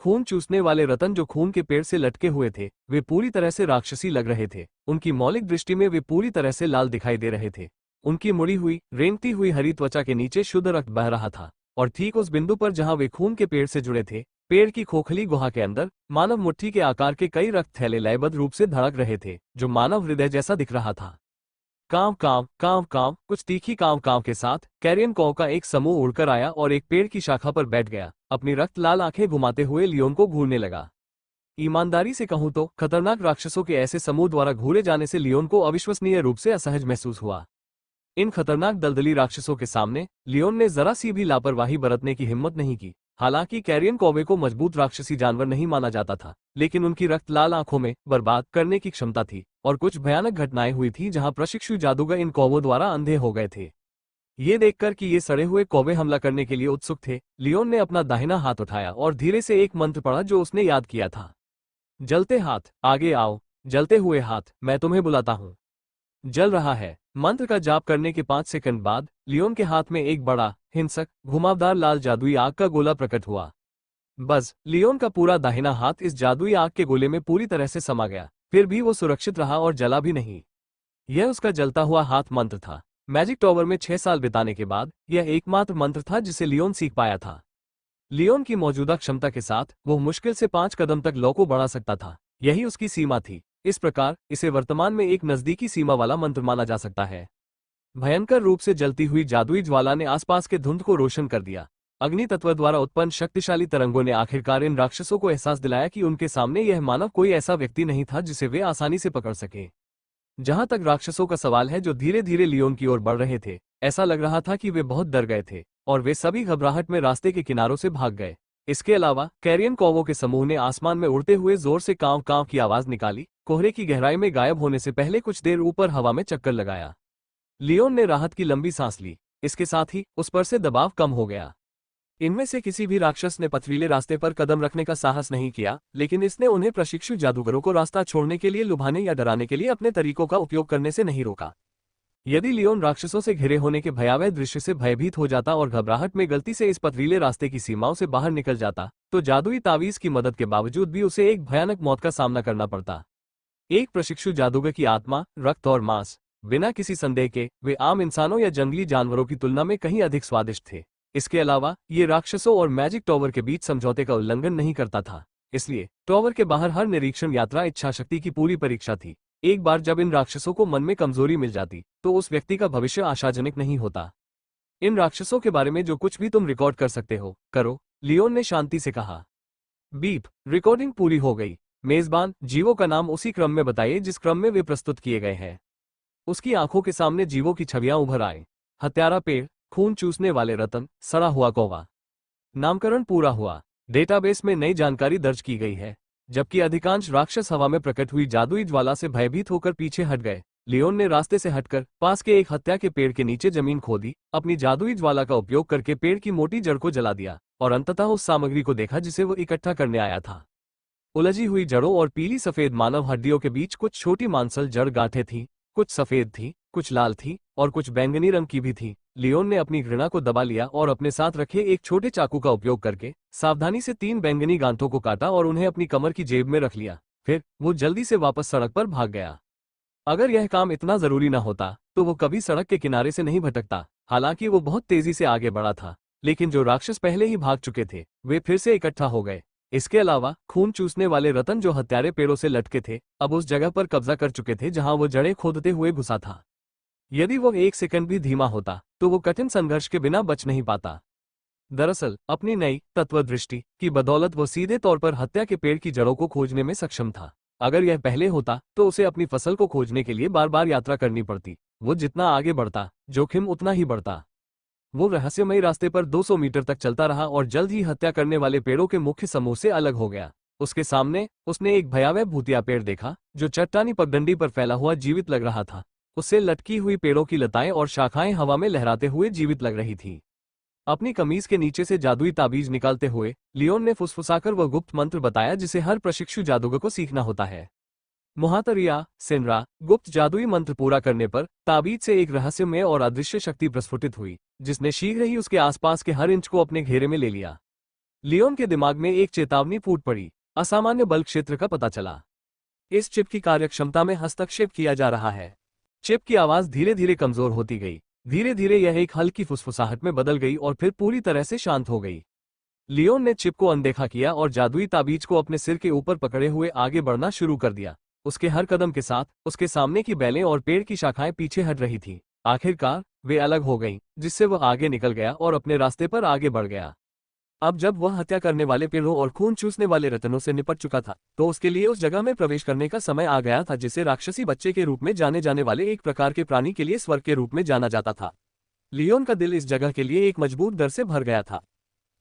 खून चूसने वाले रतन जो खून के पेड़ से लटके हुए थे, वे पूरी तरह से राक्षसी लग रहे थे। उनकी मौलिक दृष्टि में वे पूरी तरह से लाल दिखाई दे रहे थे। उनकी मुड़ी हुई, रेंगती हुई हरी त्वचा के नीचे शुद्ध रक्त बह रहा था और ठीक उस बिंदु पर जहां वे खून के पेड़ से जुड़े थे, पेड़ की खोखली गुहा के अंदर मानव मुट्ठी के आकार के कई रक्त थैले लयबद्ध रूप से धड़क रहे थे, जो मानव हृदय जैसा दिख रहा था। कांव कांव कांव कांव, कुछ तीखी कांव कांव के साथ कैरियन कौ का एक समूह उड़कर आया और एक पेड़ की शाखा पर बैठ गया। अपनी रक्त लाल आंखें घुमाते हुए लियोन को घूरने लगा। ईमानदारी से कहूं तो खतरनाक राक्षसों के ऐसे समूह द्वारा घूरे जाने से लियोन को अविश्वसनीय रूप से असहज महसूस हुआ। इन खतरनाक दलदली राक्षसों के सामने लियोन ने जरा सी भी लापरवाही बरतने की हिम्मत नहीं की। हालांकि कैरियन कौवे को मजबूत राक्षसी जानवर नहीं माना जाता था, लेकिन उनकी रक्त लाल आंखों में बर्बाद करने की क्षमता थी और कुछ भयानक घटनाएं हुई थी जहां प्रशिक्षु जादूगर इन कौवों द्वारा अंधे हो गए थे। ये देखकर कि ये सड़े हुए कौवे हमला करने के लिए उत्सुक थे, लियोन ने अपना दाहिना हाथ उठाया और धीरे से एक मंत्र पढ़ा जो उसने याद किया था। जलते हाथ, आगे आओ। जलते हुए हाथ, मैं तुम्हें बुलाता हूँ। जल रहा है। मंत्र का जाप करने के 5 सेकंड बाद लियोन के हाथ में एक बड़ा, हिंसक, घुमावदार लाल जादुई आग का गोला प्रकट हुआ। बस लियोन का पूरा दाहिना हाथ इस जादुई आग के गोले में पूरी तरह से समा गया। फिर भी वो सुरक्षित रहा और जला भी नहीं। यह उसका जलता हुआ हाथ मंत्र था। मैजिक टॉवर में 6 साल बिताने के बाद यह एकमात्र मंत्र था जिसे लियोन सीख पाया था। लियोन की मौजूदा क्षमता के साथ वो मुश्किल से 5 कदम तक लौ को बढ़ा सकता था। यही उसकी सीमा थी। इस प्रकार इसे वर्तमान में एक नजदीकी सीमा वाला मंत्र माना जा सकता है। भयंकर रूप से जलती हुई जादुई ज्वाला ने आसपास के धुंध को रोशन कर दिया। अग्नि तत्व द्वारा उत्पन्न शक्तिशाली तरंगों ने आखिरकार इन राक्षसों को एहसास दिलाया कि उनके सामने यह मानव कोई ऐसा व्यक्ति नहीं था जिसे वे आसानी से पकड़ सके। जहां तक राक्षसों का सवाल है जो धीरे धीरे लियोन की ओर बढ़ रहे थे, ऐसा लग रहा था कि वे बहुत डर गए थे और वे सभी घबराहट में रास्ते के किनारों से भाग गए। इसके अलावा कैरियन कौवों के समूह ने आसमान में उड़ते हुए जोर से कांव कांव की आवाज निकाली, कोहरे की गहराई में गायब होने से पहले कुछ देर ऊपर हवा में चक्कर लगाया। लियोन ने राहत की लंबी सांस ली, इसके साथ ही उस पर से दबाव कम हो गया। इनमें से किसी भी राक्षस ने पथरीले रास्ते पर कदम रखने का साहस नहीं किया, लेकिन इसने उन्हें प्रशिक्षु जादूगरों को रास्ता छोड़ने के लिए लुभाने या डराने के लिए अपने तरीकों का उपयोग करने से नहीं रोका। यदि लियोन राक्षसों से घिरे होने के भयावह दृश्य से भयभीत हो जाता और घबराहट में गलती से इस पथरीले रास्ते की सीमाओं से बाहर निकल जाता, तो जादुई तावीज की मदद के बावजूद भी उसे एक भयानक मौत का सामना करना पड़ता। एक प्रशिक्षु जादूगर की आत्मा, रक्त और मांस, बिना किसी संदेह के वे आम इंसानों या जंगली जानवरों की तुलना में कहीं अधिक स्वादिष्ट थे। इसके अलावा ये राक्षसों और मैजिक टॉवर के बीच समझौते का उल्लंघन नहीं करता था, इसलिए टॉवर के बाहर हर निरीक्षण यात्रा इच्छाशक्ति की पूरी परीक्षा थी। एक बार जब इन राक्षसों को मन में कमजोरी मिल जाती, तो उस व्यक्ति का भविष्य आशाजनक नहीं होता। इन राक्षसों के बारे में जो कुछ भी तुम रिकॉर्ड कर सकते हो, करो, लियोन ने शांति से कहा। बीप, रिकॉर्डिंग पूरी हो गई। मेजबान, जीवों का नाम उसी क्रम में बताइए जिस क्रम में वे प्रस्तुत किए गए हैं। उसकी आंखों के सामने जीवों की छवियां उभर आए। हत्यारा पेड़, खून चूसने वाले रतन, सड़ा हुआ कौवा। नामकरण पूरा हुआ। डेटाबेस में नई जानकारी दर्ज की गई है। जबकि अधिकांश राक्षस हवा में प्रकट हुई जादुई ज्वाला से भयभीत होकर पीछे हट गए, लियोन ने रास्ते से हटकर पास के एक हत्या के पेड़ के नीचे जमीन खोदी, अपनी जादुई ज्वाला का उपयोग करके पेड़ की मोटी जड़ को जला दिया और अंततः उस सामग्री को देखा जिसे वो इकट्ठा करने आया था। उलझी हुई जड़ों और पीली सफेद मानव हड्डियों के बीच कुछ छोटी मांसल जड़ गांठें थीं, कुछ सफेद थी, कुछ लाल थी और कुछ बैंगनी रंग की भी थी। लियोन ने अपनी घृणा को दबा लिया और अपने साथ रखे एक छोटे चाकू का उपयोग करके सावधानी से 3 बैंगनी गांठों को काटा और उन्हें अपनी कमर की जेब में रख लिया। फिर वो जल्दी से वापस सड़क पर भाग गया। अगर यह काम इतना जरूरी न होता तो वो कभी सड़क के किनारे से नहीं भटकता। हालांकि वो बहुत तेजी से आगे बढ़ा था, लेकिन जो राक्षस पहले ही भाग चुके थे वे फिर से इकट्ठा हो गए। इसके अलावा खून चूसने वाले रतन जो हत्यारे पेड़ों से लटके थे, अब उस जगह पर कब्जा कर चुके थे जहां वो जड़ें खोदते हुए घुसा था। यदि वो 1 सेकंड भी धीमा होता तो वो कठिन संघर्ष के बिना बच नहीं पाता। दरअसल अपनी नई तत्व दृष्टि की बदौलत वो सीधे तौर पर हत्या के पेड़ की जड़ों को खोजने में सक्षम था। अगर यह पहले होता तो उसे अपनी फसल को खोजने के लिए बार बार यात्रा करनी पड़ती। वो जितना आगे बढ़ता, जोखिम उतना ही बढ़ता। वो रहस्यमयी रास्ते पर 200 मीटर तक चलता रहा और जल्द ही हत्या करने वाले पेड़ों के मुख्य समूह से अलग हो गया। उसके सामने उसने एक भयावह भूतिया पेड़ देखा जो चट्टानी पगडंडी पर फैला हुआ जीवित लग रहा था। उससे लटकी हुई पेड़ों की लताएं और शाखाएं हवा में लहराते हुए जीवित लग रही थीं। अपनी कमीज के नीचे से जादुई ताबीज निकालते हुए लियोन ने फुसफुसाकर वह गुप्त मंत्र बताया जिसे हर प्रशिक्षु जादूगर को सीखना होता है। मुहातरिया सिनरा। गुप्त जादुई मंत्र पूरा करने पर ताबीज से एक रहस्यमय और अदृश्य शक्ति प्रस्फुटित हुई, जिसने शीघ्र ही उसके आसपास के हर इंच को अपने घेरे में ले लिया। लियोन के दिमाग में एक चेतावनी फूट पड़ी। असामान्य बल क्षेत्र का पता चला। इस चिप की कार्यक्षमता में हस्तक्षेप किया जा रहा है। चिप की आवाज धीरे धीरे कमजोर होती गई। धीरे धीरे यह एक हल्की फुसफुसाहट में बदल गई और फिर पूरी तरह से शांत हो गई। लियोन ने चिप को अनदेखा किया और जादुई ताबीज को अपने सिर के ऊपर पकड़े हुए आगे बढ़ना शुरू कर दिया। उसके हर कदम के साथ उसके सामने की बेलें और पेड़ की शाखाएं पीछे हट रही थीं। आखिरकार वे अलग हो गईं, जिससे वह आगे निकल गया और अपने रास्ते पर आगे बढ़ गया। अब जब वह हत्या करने वाले पेड़ों और खून चूसने वाले रतनों से निपट चुका था, तो उसके लिए उस जगह में प्रवेश करने का समय आ गया था जिसे राक्षसी बच्चे के रूप में जाने जाने वाले एक प्रकार के प्राणी के लिए स्वर्ग के रूप में जाना जाता था। लियोन का दिल इस जगह के लिए एक मजबूत डर से भर गया था।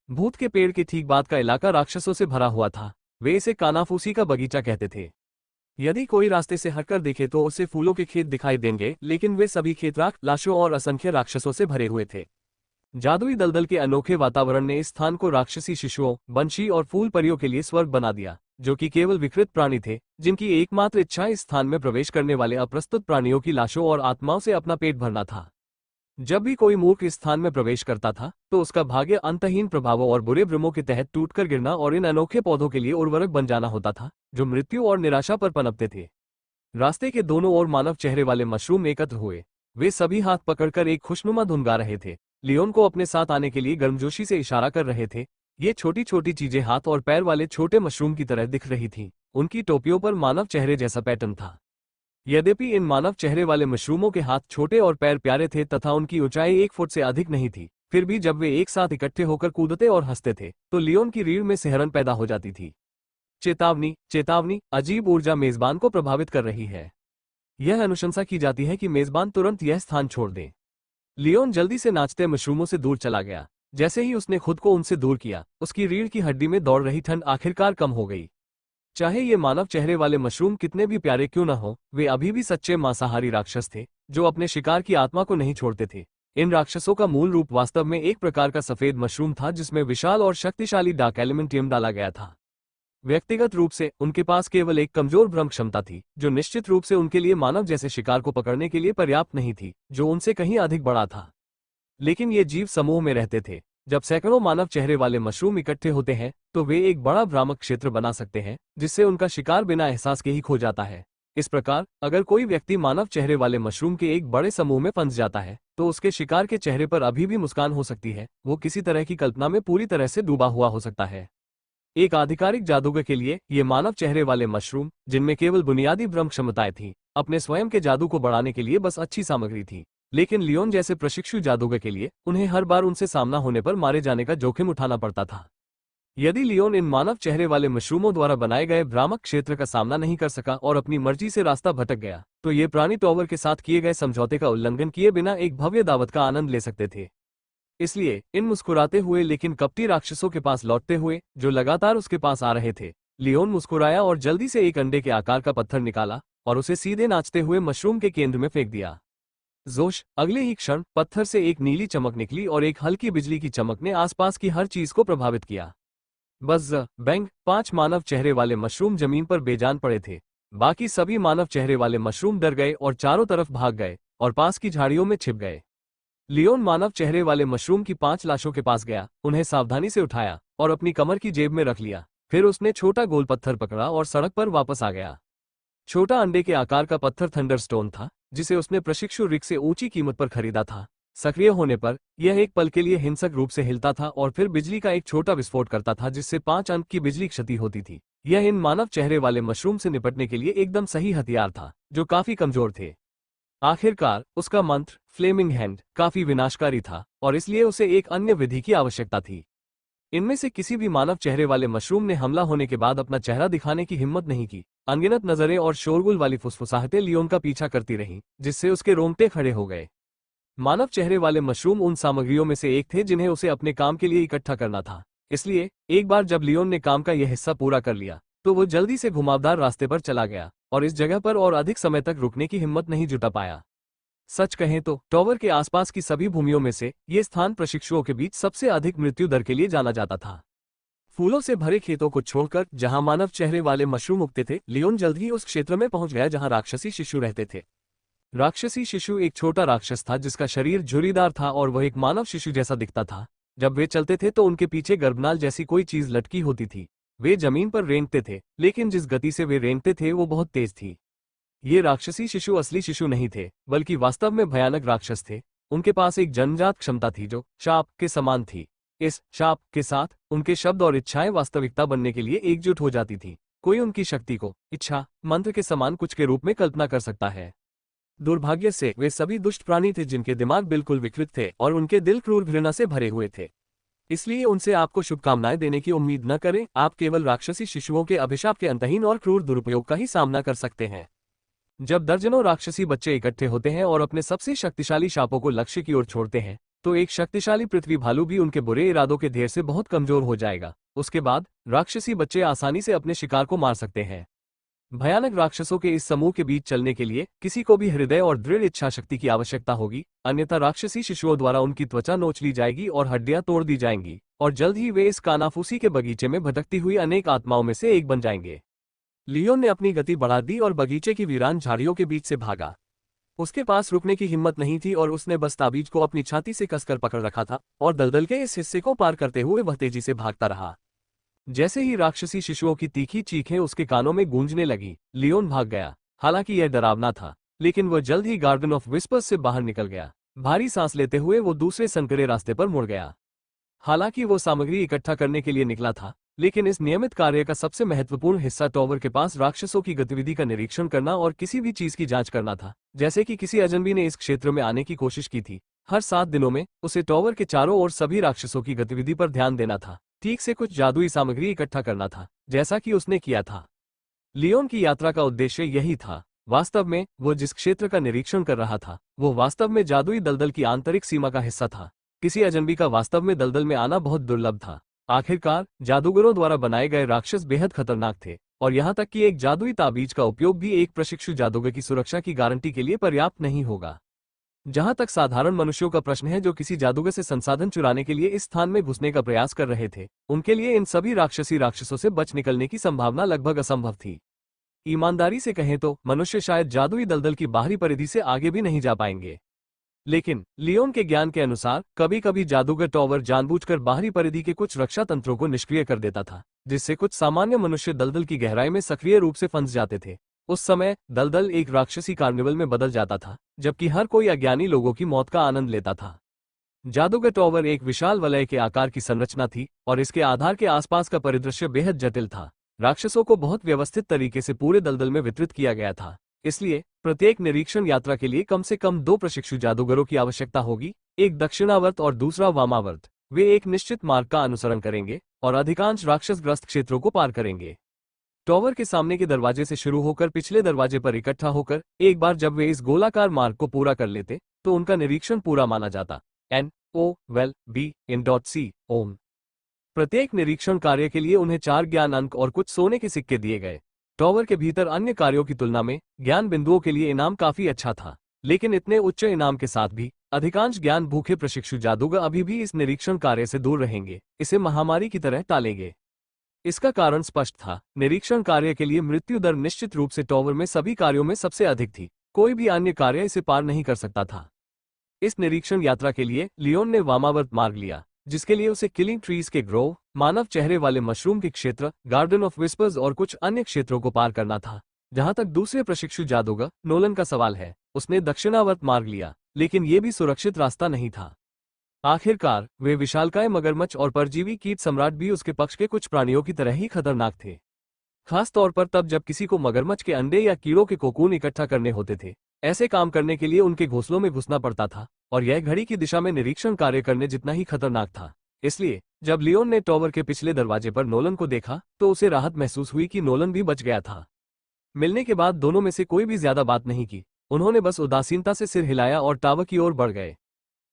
भूत के पेड़ के ठीक बाद का इलाका राक्षसों से भरा हुआ था। वे इसे कानाफूसी का बगीचा कहते थे। यदि कोई रास्ते से हटकर देखे तो उसे फूलों के खेत दिखाई देंगे, लेकिन वे सभी खेत राख, लाशों और असंख्य राक्षसों से भरे हुए थे। जादुई दलदल के अनोखे वातावरण ने इस स्थान को राक्षसी शिशुओं, बंशी और फूल परियों के लिए स्वर्ग बना दिया, जो कि केवल विकृत प्राणी थे, जिनकी एकमात्र इच्छा इस स्थान में प्रवेश करने वाले अप्रस्तुत प्राणियों की लाशों और आत्माओं से अपना पेट भरना था। जब भी कोई मूर्ख इस स्थान में प्रवेश करता था, तो उसका भाग्य अंतहीन प्रभावों और बुरे भ्रमों के तहत टूटकर गिरना और इन अनोखे पौधों के लिए उर्वरक बन जाना होता था, जो मृत्यु और निराशा पर पनपते थे। रास्ते के दोनों ओर मानव चेहरे वाले मशरूम एकत्र हुए। वे सभी हाथ पकड़कर एक खुशनुमा धुन गा रहे थे। लियोन को अपने साथ आने के लिए गर्मजोशी से इशारा कर रहे थे। ये छोटी छोटी चीजें हाथ और पैर वाले छोटे मशरूम की तरह दिख रही थीं। उनकी टोपियों पर मानव चेहरे जैसा पैटर्न था। यद्यपि इन मानव चेहरे वाले मशरूमों के हाथ छोटे और पैर प्यारे थे तथा उनकी ऊंचाई 1 फुट से अधिक नहीं थी, फिर भी जब वे एक साथ इकट्ठे होकर कूदते और हंसते थे तो लियोन की रीढ़ में सिहरन पैदा हो जाती थी। चेतावनी, चेतावनी, अजीब ऊर्जा मेजबान को प्रभावित कर रही है। यह अनुशंसा की जाती है कि मेजबान तुरंत यह स्थान छोड़ दें। लियोन जल्दी से नाचते मशरूमों से दूर चला गया। जैसे ही उसने खुद को उनसे दूर किया, उसकी रीढ़ की हड्डी में दौड़ रही ठंड आखिरकार कम हो गई। चाहे ये मानव चेहरे वाले मशरूम कितने भी प्यारे क्यों न हो, वे अभी भी सच्चे मांसाहारी राक्षस थे जो अपने शिकार की आत्मा को नहीं छोड़ते थे। इन राक्षसों का मूल रूप वास्तव में एक प्रकार का सफेद मशरूम था जिसमें विशाल और शक्तिशाली डार्क एलिमेंटियम डाला गया था। व्यक्तिगत रूप से उनके पास केवल एक कमजोर भ्रम क्षमता थी जो निश्चित रूप से उनके लिए मानव जैसे शिकार को पकड़ने के लिए पर्याप्त नहीं थी, जो उनसे कहीं अधिक बड़ा था। लेकिन ये जीव समूह में रहते थे। जब सैकड़ों मानव चेहरे वाले मशरूम इकट्ठे होते हैं तो वे एक बड़ा भ्रामक क्षेत्र बना सकते हैं जिससे उनका शिकार बिना एहसास के ही खो जाता है। इस प्रकार अगर कोई व्यक्ति मानव चेहरे वाले मशरूम के एक बड़े समूह में फंस जाता है तो उसके शिकार के चेहरे पर अभी भी मुस्कान हो सकती है, वो किसी तरह की कल्पना में पूरी तरह से डूबा हुआ हो सकता है। एक आधिकारिक जादूगर के लिए ये मानव चेहरे वाले मशरूम, जिनमें केवल बुनियादी भ्रम क्षमताएं थीं, अपने स्वयं के जादू को बढ़ाने के लिए बस अच्छी सामग्री थी। लेकिन लियोन जैसे प्रशिक्षु जादूगर के लिए उन्हें हर बार उनसे सामना होने पर मारे जाने का जोखिम उठाना पड़ता था। यदि लियोन इन मानव चेहरे वाले मशरूमों द्वारा बनाए गए भ्रामक क्षेत्र का सामना नहीं कर सका और अपनी मर्जी से रास्ता भटक गया, तो ये प्राणी टॉवर के साथ किए गए समझौते का उल्लंघन किए बिना एक भव्य दावत का आनंद ले सकते थे। इसलिए इन मुस्कुराते हुए लेकिन कपटी राक्षसों के पास लौटते हुए, जो लगातार उसके पास आ रहे थे, लियोन मुस्कुराया और जल्दी से एक अंडे के आकार का पत्थर निकाला और उसे सीधे नाचते हुए मशरूम के केंद्र में फेंक दिया। जोश! अगले ही क्षण पत्थर से एक नीली चमक निकली और एक हल्की बिजली की चमक ने आसपास की हर चीज को प्रभावित किया। Buzz bang! 5 मानव चेहरे वाले मशरूम जमीन पर बेजान पड़े थे। बाकी सभी मानव चेहरे वाले मशरूम डर गए और चारों तरफ भाग गए और पास की झाड़ियों में छिप गए। लियोन मानव चेहरे वाले मशरूम की 5 लाशों के पास गया, उन्हें सावधानी से उठाया और अपनी कमर की जेब में रख लिया। फिर उसने छोटा गोल पत्थर पकड़ा और सड़क पर वापस आ गया। छोटा अंडे के आकार का पत्थर थंडरस्टोन था, जिसे उसने प्रशिक्षु रिक से ऊंची कीमत पर खरीदा था। सक्रिय होने पर यह एक पल के लिए हिंसक रूप से हिलता था और फिर बिजली का एक छोटा विस्फोट करता था जिससे 5 अंक की बिजली क्षति होती थी। यह इन मानव चेहरे वाले मशरूम से निपटने के लिए एकदम सही हथियार था, जो काफी कमजोर थे। आखिरकार उसका मंत्र फ्लेमिंग हैंड काफी विनाशकारी था और इसलिए उसे एक अन्य विधि की आवश्यकता थी। इनमें से किसी भी मानव चेहरे वाले मशरूम ने हमला होने के बाद अपना चेहरा दिखाने की हिम्मत नहीं की। अनगिनत नजरें और शोरगुल वाली फुसफुसाहटें लियोन का पीछा करती रहीं, जिससे उसके रोंगटे खड़े हो गए। मानव चेहरे वाले मशरूम उन सामग्रियों में से एक थे जिन्हें उसे अपने काम के लिए इकट्ठा करना था। इसलिए एक बार जब लियोन ने काम का यह हिस्सा पूरा कर लिया तो वो जल्दी से घुमावदार रास्ते पर चला गया और इस जगह पर और अधिक समय तक रुकने की हिम्मत नहीं जुटा पाया। सच कहें तो टॉवर के आसपास की सभी भूमियों में से ये स्थान प्रशिक्षुओं के बीच सबसे अधिक मृत्यु दर के लिए जाना जाता था। फूलों से भरे खेतों को छोड़कर जहां मानव चेहरे वाले मशरूम उगते थे, लियोन जल्द ही उस क्षेत्र में पहुंच गया जहां राक्षसी शिशु रहते थे। राक्षसी शिशु एक छोटा राक्षस था जिसका शरीर झुर्रीदार था और वह एक मानव शिशु जैसा दिखता था। जब वे चलते थे तो उनके पीछे गर्भनाल जैसी कोई चीज लटकी होती थी। वे जमीन पर रेंगते थे, लेकिन जिस गति से वे रेंगते थे वो बहुत तेज थी। ये राक्षसी शिशु असली शिशु नहीं थे, बल्कि वास्तव में भयानक राक्षस थे। उनके पास एक जन्मजात क्षमता थी जो शाप के समान थी। इस शाप के साथ उनके शब्द और इच्छाएं वास्तविकता बनने के लिए एकजुट हो जाती थी। कोई उनकी शक्ति को इच्छा मंत्र के समान कुछ के रूप में कल्पना कर सकता है। दुर्भाग्य से वे सभी दुष्ट प्राणी थे जिनके दिमाग बिल्कुल विकृत थे और उनके दिल क्रूर घृणा से भरे हुए थे। इसलिए उनसे आपको शुभकामनाएं देने की उम्मीद न करें। आप केवल राक्षसी शिशुओं के अभिशाप के अंतहीन और क्रूर दुरुपयोग का ही सामना कर सकते हैं। जब दर्जनों राक्षसी बच्चे इकट्ठे होते हैं और अपने सबसे शक्तिशाली शापों को लक्ष्य की ओर छोड़ते हैं, तो एक शक्तिशाली पृथ्वी भालू भी उनके बुरे इरादों के ढेर से बहुत कमजोर हो जाएगा। उसके बाद राक्षसी बच्चे आसानी से अपने शिकार को मार सकते हैं। भयानक राक्षसों के इस समूह के बीच चलने के लिए किसी को भी हृदय और दृढ़ इच्छा शक्ति की आवश्यकता होगी, अन्यथा राक्षसी शिशुओं द्वारा उनकी त्वचा नोच ली जाएगी और हड्डियां तोड़ दी जाएंगी और जल्द ही वे इस कानाफूसी के बगीचे में भटकती हुई अनेक आत्माओं में से एक बन जाएंगे। लियोन ने अपनी गति बढ़ा दी और बगीचे की वीरान झाड़ियों के बीच से भागा। उसके पास रुकने की हिम्मत नहीं थी और उसने बस ताबीज को अपनी छाती से कसकर पकड़ रखा था और दलदल के इस हिस्से को पार करते हुए वह तेजी से भागता रहा। जैसे ही राक्षसी शिशुओं की तीखी चीखें उसके कानों में गूंजने लगी, लियोन भाग गया। हालांकि यह डरावना था, लेकिन वह जल्द ही गार्डन ऑफ विस्पर्स से बाहर निकल गया। भारी सांस लेते हुए वो दूसरे संकरे रास्ते पर मुड़ गया। हालांकि वो सामग्री इकट्ठा करने के लिए निकला था, लेकिन इस नियमित कार्य का सबसे महत्वपूर्ण हिस्सा टॉवर के पास राक्षसों की गतिविधि का निरीक्षण करना और किसी भी चीज की जांच करना था। जैसे कि किसी अजनबी ने इस क्षेत्र में आने की कोशिश की थी, हर 7 दिनों में उसे टॉवर के चारों ओर सभी राक्षसों की गतिविधि पर ध्यान देना था, ठीक से कुछ जादुई सामग्री इकट्ठा करना था, जैसा कि उसने किया था। लियोन की यात्रा का उद्देश्य यही था। वास्तव में वो जिस क्षेत्र का निरीक्षण कर रहा था, वो वास्तव में जादुई दलदल की आंतरिक सीमा का हिस्सा था। किसी अजनबी का वास्तव में दलदल में आना बहुत दुर्लभ था। आखिरकार जादूगरों द्वारा बनाए गए राक्षस बेहद खतरनाक थे, और यहाँ तक कि एक जादुई ताबीज का उपयोग भी एक प्रशिक्षु जादूगर की सुरक्षा की गारंटी के लिए पर्याप्त नहीं होगा। जहां तक साधारण मनुष्यों का प्रश्न है जो किसी जादूगर से संसाधन चुराने के लिए इस स्थान में घुसने का प्रयास कर रहे थे, उनके लिए इन सभी राक्षसी राक्षसों से बच निकलने की संभावना लगभग असंभव थी। ईमानदारी से कहें तो मनुष्य शायद जादुई दलदल की बाहरी परिधि से आगे भी नहीं जा पाएंगे। लेकिन लियोन के ज्ञान के अनुसार कभी कभी जादूगर टॉवर जानबूझकर बाहरी परिधि के कुछ रक्षा तंत्रों को निष्क्रिय कर देता था, जिससे कुछ सामान्य मनुष्य दलदल की गहराई में सक्रिय रूप से फंस जाते थे। उस समय दलदल एक राक्षसी कार्निवल में बदल जाता था, जबकि हर कोई अज्ञानी लोगों की मौत का आनंद लेता था। जादूगर टॉवर एक विशाल वलय के आकार की संरचना थी, और इसके आधार के आसपास का परिदृश्य बेहद जटिल था। राक्षसों को बहुत व्यवस्थित तरीके से पूरे दलदल में वितरित किया गया था। इसलिए प्रत्येक निरीक्षण यात्रा के लिए कम से कम 2 प्रशिक्षु जादूगरों की आवश्यकता होगी, एक दक्षिणावर्त और दूसरा वामावर्त। वे एक निश्चित मार्ग का अनुसरण करेंगे और अधिकांश राक्षसग्रस्त क्षेत्रों को पार करेंगे। टॉवर के सामने के दरवाजे से शुरू होकर पिछले दरवाजे पर इकट्ठा होकर एक बार जब वे इस गोलाकार मार्ग को पूरा कर लेते, तो उनका निरीक्षण पूरा माना जाता। NOVEL-BE-IN.C ओम। प्रत्येक निरीक्षण कार्य के लिए उन्हें 4 ज्ञान अंक और कुछ सोने के सिक्के दिए गए। टॉवर के भीतर अन्य कार्यों की तुलना में ज्ञान बिंदुओं के लिए इनाम काफी अच्छा था, लेकिन इतने उच्च इनाम के साथ भी अधिकांश ज्ञान भूखे प्रशिक्षु जादूगर अभी भी इस निरीक्षण कार्य से दूर रहेंगे, इसे महामारी की तरह टालेंगे। इसका कारण स्पष्ट था। निरीक्षण कार्य के लिए मृत्यु दर निश्चित रूप से टॉवर में सभी कार्यों में सबसे अधिक थी। कोई भी अन्य कार्य इसे पार नहीं कर सकता था। इस निरीक्षण यात्रा के लिए लियोन ने वामावर्त मार्ग लिया, जिसके लिए उसे किलिंग ट्रीज के ग्रोव, मानव चेहरे वाले मशरूम के क्षेत्र, गार्डन ऑफ विस्पर्स और कुछ अन्य क्षेत्रों को पार करना था। जहां तक दूसरे प्रशिक्षु जादूगर नोलन का सवाल है, उसने दक्षिणावर्त मार्ग लिया, लेकिन ये भी सुरक्षित रास्ता नहीं था। आखिरकार वे विशालकाय मगरमच्छ और परजीवी कीट सम्राट भी उसके पक्ष के कुछ प्राणियों की तरह ही खतरनाक थे। खास तौर पर तब जब किसी को मगरमच्छ के अंडे या कीड़ों के कोकून इकट्ठा करने होते थे। ऐसे काम करने के लिए उनके घोंसलों में घुसना पड़ता था, और यह घड़ी की दिशा में निरीक्षण कार्य करने जितना ही खतरनाक था। इसलिए जब लियोन ने टॉवर के पिछले दरवाजे पर नोलन को देखा, तो उसे राहत महसूस हुई कि नोलन भी बच गया था। मिलने के बाद दोनों में से कोई भी ज्यादा बात नहीं की। उन्होंने बस उदासीनता से सिर हिलाया और टावर की ओर बढ़ गए।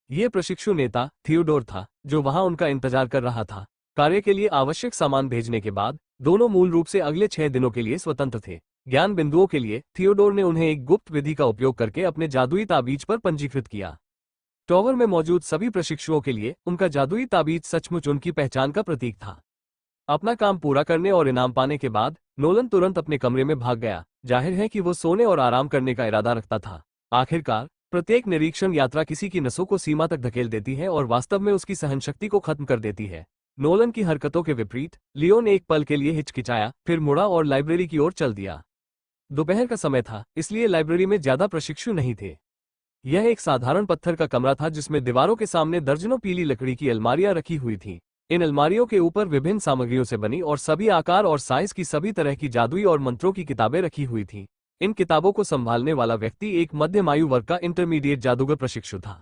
ये प्रशिक्षु नेता थियोडोर था, जो वहां उनका इंतजार कर रहा था। कार्य के लिए आवश्यक सामान भेजने के बाद दोनों मूल रूप से अगले 6 दिनों के लिए स्वतंत्र थे। ज्ञान बिंदुओं के लिए थियोडोर ने उन्हें एक गुप्त विधि का उपयोग करके अपने जादुई ताबीज पर पंजीकृत किया। टॉवर में मौजूद सभी प्रशिक्षुओं के लिए उनका जादुई ताबीज सचमुच उनकी पहचान का प्रतीक था। अपना काम पूरा करने और इनाम पाने के बाद नोलन तुरंत अपने कमरे में भाग गया। जाहिर है कि वो सोने और आराम करने का इरादा रखता था। आखिरकार प्रत्येक निरीक्षण यात्रा किसी की नसों को सीमा तक धकेल देती है और वास्तव में उसकी सहनशक्ति को खत्म कर देती है। नोलन की हरकतों के विपरीत लियोन एक पल के लिए हिचकिचाया, फिर मुड़ा और लाइब्रेरी की ओर चल दिया। दोपहर का समय था, इसलिए लाइब्रेरी में ज्यादा प्रशिक्षु नहीं थे। यह एक साधारण पत्थर का कमरा था जिसमें दीवारों के सामने दर्जनों पीली लकड़ी की अलमारियां रखी हुई थीं। इन अलमारियों के ऊपर विभिन्न सामग्रियों से बनी और सभी आकार और साइज की सभी तरह की जादुई और मंत्रों की किताबें रखी हुई थीं। इन किताबों को संभालने वाला व्यक्ति एक मध्यम आयु वर्ग का इंटरमीडिएट जादूगर प्रशिक्षु था।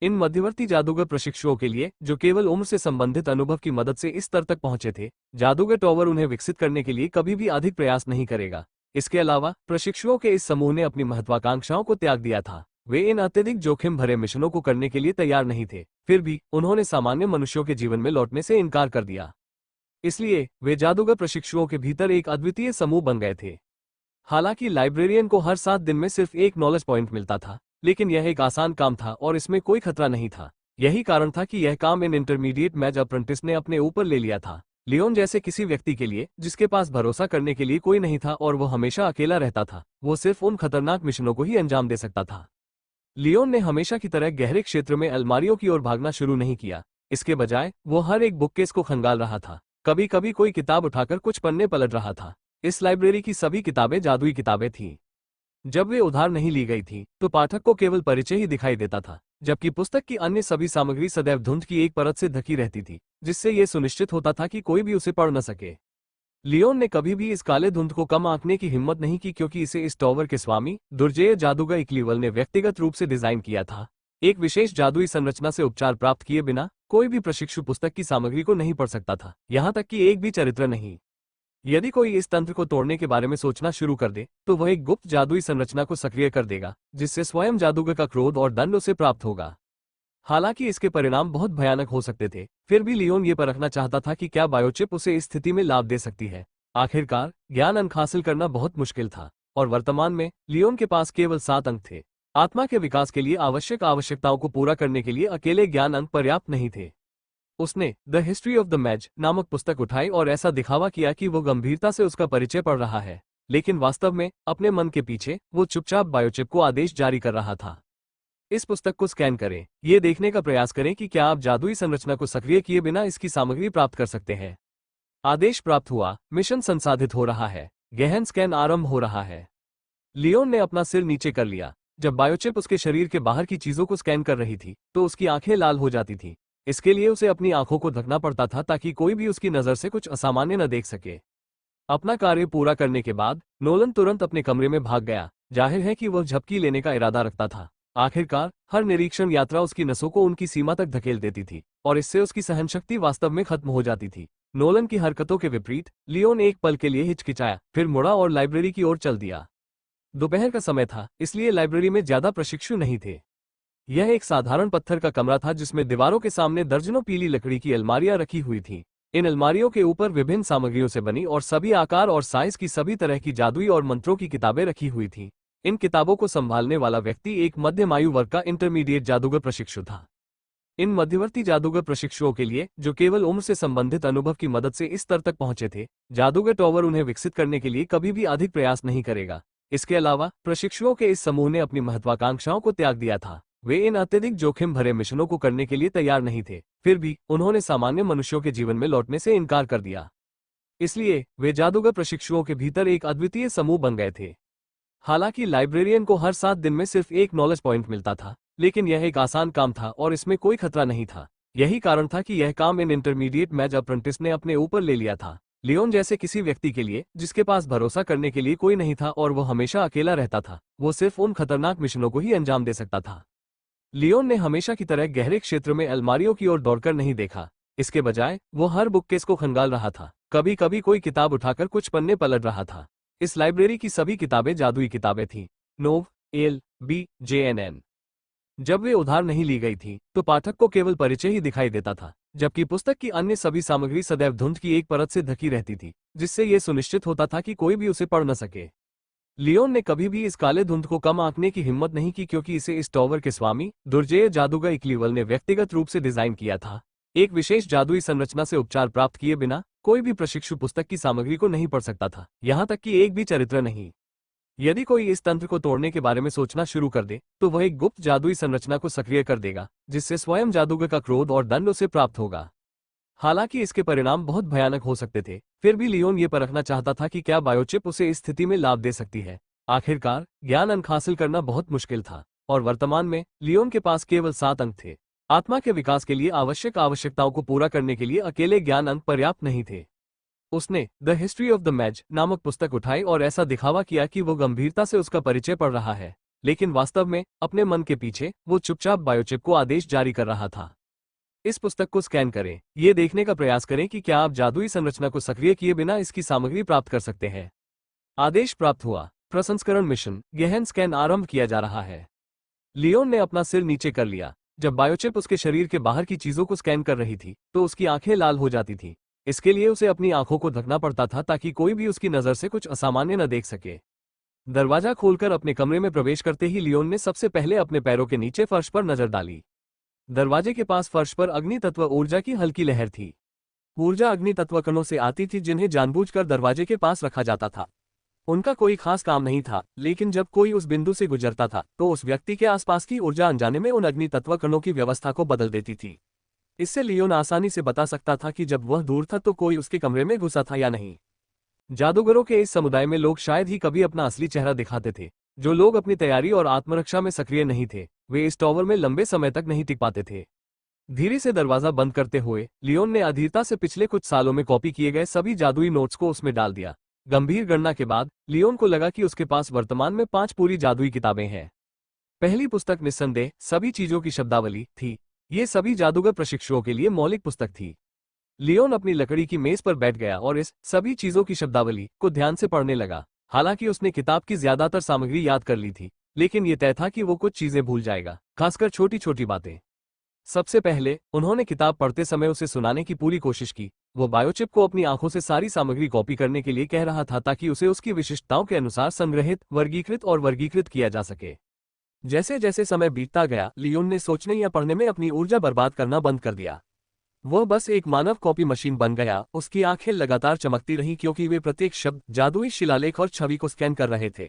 इन मध्यवर्ती जादूगर प्रशिक्षुओं के लिए, जो केवल उम्र से संबंधित अनुभव की मदद से इस स्तर तक पहुंचे थे, जादूगर टॉवर उन्हें विकसित करने के लिए कभी भी अधिक प्रयास नहीं करेगा। इसके अलावा प्रशिक्षुओं के इस समूह ने अपनी महत्वाकांक्षाओं को त्याग दिया था। वे इन अत्यधिक जोखिम भरे मिशनों को करने के लिए तैयार नहीं थे। फिर भी उन्होंने सामान्य मनुष्यों के जीवन में लौटने से इनकार कर दिया। इसलिए वे जादूगर प्रशिक्षुओं के भीतर एक अद्वितीय समूह बन गए थे। हालांकि लाइब्रेरियन को हर 7 दिन में सिर्फ एक नॉलेज पॉइंट मिलता था, लेकिन यह एक आसान काम था और इसमें कोई खतरा नहीं था। यही कारण था कि यह काम इन इंटरमीडिएट मैज अप्रेंटिस ने अपने ऊपर ले लिया था। लियोन जैसे किसी व्यक्ति के लिए जिसके पास भरोसा करने के लिए कोई नहीं था और वो हमेशा अकेला रहता था, वो सिर्फ उन खतरनाक मिशनों को ही अंजाम दे सकता था। लियोन ने हमेशा की तरह गहरे क्षेत्र में अलमारियों की ओर भागना शुरू नहीं किया। इसके बजाय वो हर एक बुककेस को खंगाल रहा था। कभी कभी कोई किताब उठाकर कुछ पन्ने पलट रहा था। इस लाइब्रेरी की सभी किताबें जादुई किताबें थीं। जब वे उधार नहीं ली गई थी, तो पाठक को केवल परिचय ही दिखाई देता था, जबकि पुस्तक की अन्य सभी सामग्री सदैव धुंध की एक परत से ढकी रहती थी, जिससे यह सुनिश्चित होता था कि कोई भी उसे पढ़ न सके। लियोन ने कभी भी इस काले धुंध को कम आंकने की हिम्मत नहीं की, क्योंकि इसे इस टॉवर के स्वामी दुर्जेय जादूगर इक्लीवल ने व्यक्तिगत रूप से डिजाइन किया था। एक विशेष जादुई संरचना से उपचार प्राप्त किए बिना कोई भी प्रशिक्षु पुस्तक की सामग्री को नहीं पढ़ सकता था, यहाँ तक कि एक भी चरित्र नहीं। यदि कोई इस तंत्र को तोड़ने के बारे में सोचना शुरू कर दे तो वह एक गुप्त जादुई संरचना को सक्रिय कर देगा, जिससे स्वयं जादूगर का क्रोध और दंड उसे प्राप्त होगा। हालांकि इसके परिणाम बहुत भयानक हो सकते थे, फिर भी लियोन ये परखना चाहता था कि क्या बायोचिप उसे इस स्थिति में लाभ दे सकती है। आखिरकार ज्ञान अंक हासिल करना बहुत मुश्किल था और वर्तमान में लियोन के पास केवल 7 अंक थे। आत्मा के विकास के लिए आवश्यक आवश्यकताओं को पूरा करने के लिए अकेले ज्ञान अंक पर्याप्त नहीं थे। उसने द हिस्ट्री ऑफ द मैज नामक पुस्तक उठाई और ऐसा दिखावा किया कि वो गंभीरता से उसका परिचय पढ़ रहा है, लेकिन वास्तव में अपने मन के पीछे वो चुपचाप बायोचिप को आदेश जारी कर रहा था। इस पुस्तक को स्कैन करें, ये देखने का प्रयास करें कि क्या आप जादुई संरचना को सक्रिय किए बिना इसकी सामग्री प्राप्त कर सकते हैं। आदेश प्राप्त हुआ, मिशन संसाधित हो रहा है, गहन स्कैन आरंभ हो रहा है। लियोन ने अपना सिर नीचे कर लिया। जब बायोचिप उसके शरीर के बाहर की चीजों को स्कैन कर रही थी तो उसकी आंखें लाल हो जाती थीं। इसके लिए उसे अपनी आंखों को ढकना पड़ता था ताकि कोई भी उसकी नजर से कुछ असामान्य न देख सके। अपना कार्य पूरा करने के बाद नोलन तुरंत अपने कमरे में भाग गया। जाहिर है कि वह झपकी लेने का इरादा रखता था। आखिरकार हर निरीक्षण यात्रा उसकी नसों को उनकी सीमा तक धकेल देती थी और इससे उसकी सहनशक्ति वास्तव में खत्म हो जाती थी। नोलन की हरकतों के विपरीत लियोन एक पल के लिए हिचकिचाया, फिर मुड़ा और लाइब्रेरी की ओर चल दिया। दोपहर का समय था, इसलिए लाइब्रेरी में ज्यादा प्रशिक्षु नहीं थे। यह एक साधारण पत्थर का कमरा था जिसमें दीवारों के सामने दर्जनों पीली लकड़ी की अलमारियां रखी हुई थीं। इन अलमारियों के ऊपर विभिन्न सामग्रियों से बनी और सभी आकार और साइज की सभी तरह की जादुई और मंत्रों की किताबें रखी हुई थीं। इन किताबों को संभालने वाला व्यक्ति एक मध्यम आयु वर्ग का इंटरमीडिएट जादूगर प्रशिक्षु था। इन मध्यवर्ती जादूगर प्रशिक्षुओं के लिए, जो केवल उम्र से संबंधित अनुभव की मदद से इस स्तर तक पहुंचे थे, जादूगर टॉवर उन्हें विकसित करने के लिए कभी भी अधिक प्रयास नहीं करेगा। इसके अलावा प्रशिक्षुओं के इस समूह ने अपनी महत्वाकांक्षाओं को त्याग दिया था। वे इन अत्यधिक जोखिम भरे मिशनों को करने के लिए तैयार नहीं थे। फिर भी उन्होंने सामान्य मनुष्यों के जीवन में लौटने से इनकार कर दिया। इसलिए वे जादूगर प्रशिक्षुओं के भीतर एक अद्वितीय समूह बन गए थे। हालांकि लाइब्रेरियन को हर 7 दिन में सिर्फ एक नॉलेज पॉइंट मिलता था, लेकिन यह एक आसान काम था और इसमें कोई खतरा नहीं था। यही कारण था कि यह काम इन इंटरमीडिएट मैज अप्रेंटिस ने अपने ऊपर ले लिया था। लियोन जैसे किसी व्यक्ति के लिए जिसके पास भरोसा करने के लिए कोई नहीं था और वो हमेशा अकेला रहता था, वो सिर्फ उन खतरनाक मिशनों को ही अंजाम दे सकता था। लियोन ने हमेशा की तरह गहरे क्षेत्र में अलमारियों की ओर दौड़कर नहीं देखा। इसके बजाय वो हर बुककेस को खंगाल रहा था। कभी कभी कोई किताब उठाकर कुछ पन्ने पलट रहा था। इस लाइब्रेरी की सभी किताबें जादुई किताबें थीं। नोव, एल, बी, JNN। जब वे उधार नहीं ली गई थी तो पाठक को केवल परिचय ही दिखाई देता था, जबकि पुस्तक की अन्य सभी सामग्री सदैव धुंध की एक परत से ढकी रहती थी, जिससे यह सुनिश्चित होता था कि कोई भी उसे पढ़ न सके। लियोन ने कभी भी इस काले धुंध को कम आंकने की हिम्मत नहीं की, क्योंकि इसे इस टॉवर के स्वामी दुर्जेय जादूगर इक्लीवल ने व्यक्तिगत रूप से डिजाइन किया था। एक विशेष जादुई संरचना से उपचार प्राप्त किए बिना कोई भी प्रशिक्षु पुस्तक की सामग्री को नहीं पढ़ सकता था, यहाँ तक कि एक भी चरित्र नहीं। यदि कोई इस तंत्र को तोड़ने के बारे में सोचना शुरू कर दे तो वह एक गुप्त जादुई संरचना को सक्रिय कर देगा, जिससे स्वयं जादूगर का क्रोध और दंड उसे प्राप्त होगा। हालांकि इसके परिणाम बहुत भयानक हो सकते थे, फिर भी लियोन ये परखना चाहता था कि क्या बायोचिप उसे इस स्थिति में लाभ दे सकती है। आखिरकार ज्ञान अंक हासिल करना बहुत मुश्किल था और वर्तमान में लियोन के पास केवल 7 अंक थे। आत्मा के विकास के लिए आवश्यक आवश्यकताओं को पूरा करने के लिए अकेले ज्ञान अंक पर्याप्त नहीं थे। उसने द हिस्ट्री ऑफ द मैज नामक पुस्तक उठाई और ऐसा दिखावा किया कि वो गंभीरता से उसका परिचय पढ़ रहा है, लेकिन वास्तव में अपने मन के पीछे वो चुपचाप बायोचिप को आदेश जारी कर रहा था। इस पुस्तक को स्कैन करें, ये देखने का प्रयास करें कि क्या आप जादुई संरचना को सक्रिय किए बिना इसकी सामग्री प्राप्त कर सकते हैं। आदेश प्राप्त हुआ, प्रसंस्करण मिशन गहन स्कैन आरंभ किया जा रहा है। लियोन ने अपना सिर नीचे कर लिया। जब बायोचिप उसके शरीर के बाहर की चीजों को स्कैन कर रही थी तो उसकी आंखें लाल हो जाती थीं। इसके लिए उसे अपनी आंखों को ढकना पड़ता था ताकि कोई भी उसकी नजर से कुछ असामान्य न देख सके। दरवाजा खोलकर अपने कमरे में प्रवेश करते ही लियोन ने सबसे पहले अपने पैरों के नीचे फर्श पर नजर डाली। दरवाजे के पास फर्श पर अग्नि तत्व ऊर्जा की हल्की लहर थी। ऊर्जा अग्नि तत्व कणों से आती थी जिन्हें जानबूझकर दरवाजे के पास रखा जाता था। उनका कोई खास काम नहीं था, लेकिन जब कोई उस बिंदु से गुजरता था तो उस व्यक्ति के आसपास की ऊर्जा अनजाने में उन अग्नि तत्व कणों की व्यवस्था को बदल देती थी। इससे लियोन आसानी से बता सकता था कि जब वह दूर था तो कोई उसके कमरे में घुसा था या नहीं। जादूगरों के इस समुदाय में लोग शायद ही कभी अपना असली चेहरा दिखाते थे। जो लोग अपनी तैयारी और आत्मरक्षा में सक्रिय नहीं थे, वे इस टॉवर में लंबे समय तक नहीं टिक पाते थे। धीरे से दरवाजा बंद करते हुए लियोन ने अधीरता से पिछले कुछ सालों में कॉपी किए गए सभी जादुई नोट्स को उसमें डाल दिया। गंभीर गणना के बाद लियोन को लगा कि उसके पास वर्तमान में 5 पूरी जादुई किताबें हैं। पहली पुस्तक निस्संदेह सभी चीजों की शब्दावली थी। ये सभी जादूगर प्रशिक्षुओं के लिए मौलिक पुस्तक थी। लियोन अपनी लकड़ी की मेज पर बैठ गया और इस सभी चीजों की शब्दावली को ध्यान से पढ़ने लगा। हालांकि उसने किताब की ज्यादातर सामग्री याद कर ली थी, लेकिन ये तय था कि वो कुछ चीजें भूल जाएगा, खासकर छोटी छोटी बातें। सबसे पहले उन्होंने किताब पढ़ते समय उसे सुनाने की पूरी कोशिश की। वो बायोचिप को अपनी आंखों से सारी सामग्री कॉपी करने के लिए कह रहा था ताकि उसे उसकी विशिष्टताओं के अनुसार संग्रहित, वर्गीकृत किया जा सके। जैसे जैसे समय बीतता गया, लियोन ने सोचने या पढ़ने में अपनी ऊर्जा बर्बाद करना बंद कर दिया। वह बस एक मानव कॉपी मशीन बन गया। उसकी आंखें लगातार चमकती रहीं क्योंकि वे प्रत्येक शब्द, जादुई शिलालेख और छवि को स्कैन कर रहे थे।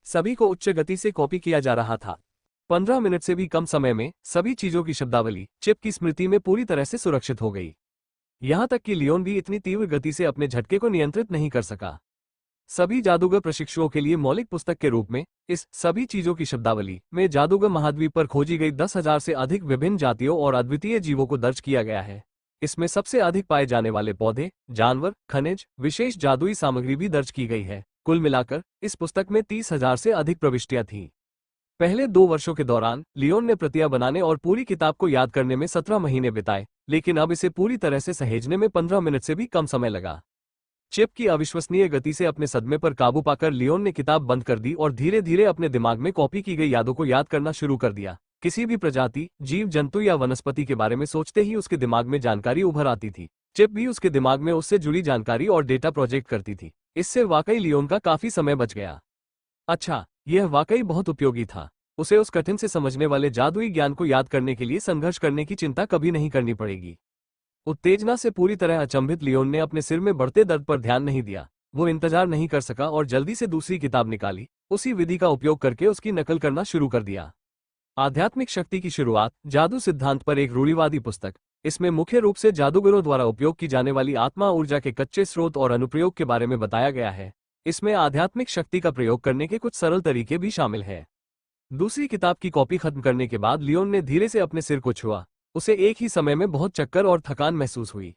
सभी को उच्च गति से कॉपी किया जा रहा था। 15 मिनट से भी कम समय में सभी चीजों की शब्दावली चिप की स्मृति में पूरी तरह से सुरक्षित हो गई। यहां तक कि लियोन भी इतनी तीव्र गति से अपने झटके को नियंत्रित नहीं कर सका। सभी जादूगर प्रशिक्षुओं के लिए मौलिक पुस्तक के रूप में इस सभी चीजों की शब्दावली में जादूगर महाद्वीप पर खोजी गई 10,000 से अधिक विभिन्न जातियों और अद्वितीय जीवों को दर्ज किया गया है। इसमें सबसे अधिक पाए जाने वाले पौधे, जानवर, खनिज, विशेष जादुई सामग्री भी दर्ज की गई है। कुल मिलाकर इस पुस्तक में 30,000 से अधिक प्रविष्टियां थीं। पहले 2 वर्षों के दौरान लियोन ने प्रतियां बनाने और पूरी किताब को याद करने में 17 महीने बिताए, लेकिन अब इसे पूरी तरह से सहेजने में 15 मिनट से भी कम समय लगा। चिप की अविश्वसनीय गति से अपने सदमे पर काबू पाकर लियोन ने किताब बंद कर दी और धीरे धीरे अपने दिमाग में कॉपी की गई यादों को याद करना शुरू कर दिया। किसी भी प्रजाति, जीव जंतु या वनस्पति के बारे में सोचते ही उसके दिमाग में जानकारी उभर आती थी। चिप भी उसके दिमाग में उससे जुड़ी जानकारी और डेटा प्रोजेक्ट करती थी। इससे वाकई लियोन का काफी समय बच गया। अच्छा, यह वाकई बहुत उपयोगी था। उसे उस कठिन से समझने वाले जादुई ज्ञान को याद करने के लिए संघर्ष करने की चिंता कभी नहीं करनी पड़ेगी। उत्तेजना से पूरी तरह अचंभित लियोन ने अपने सिर में बढ़ते दर्द पर ध्यान नहीं दिया। वो इंतजार नहीं कर सका और जल्दी से दूसरी किताब निकाली। उसी विधि का उपयोग करके उसकी नकल करना शुरू कर दिया। आध्यात्मिक शक्ति की शुरुआत, जादू सिद्धांत पर एक रूढ़िवादी पुस्तक। इसमें मुख्य रूप से जादूगरों द्वारा उपयोग की जाने वाली आत्मा ऊर्जा के कच्चे स्रोत और अनुप्रयोग के बारे में बताया गया है। इसमें आध्यात्मिक शक्ति का प्रयोग करने के कुछ सरल तरीके भी शामिल हैं। दूसरी किताब की कॉपी खत्म करने के बाद लियोन ने धीरे से अपने सिर को छुआ। उसे एक ही समय में बहुत चक्कर और थकान महसूस हुई।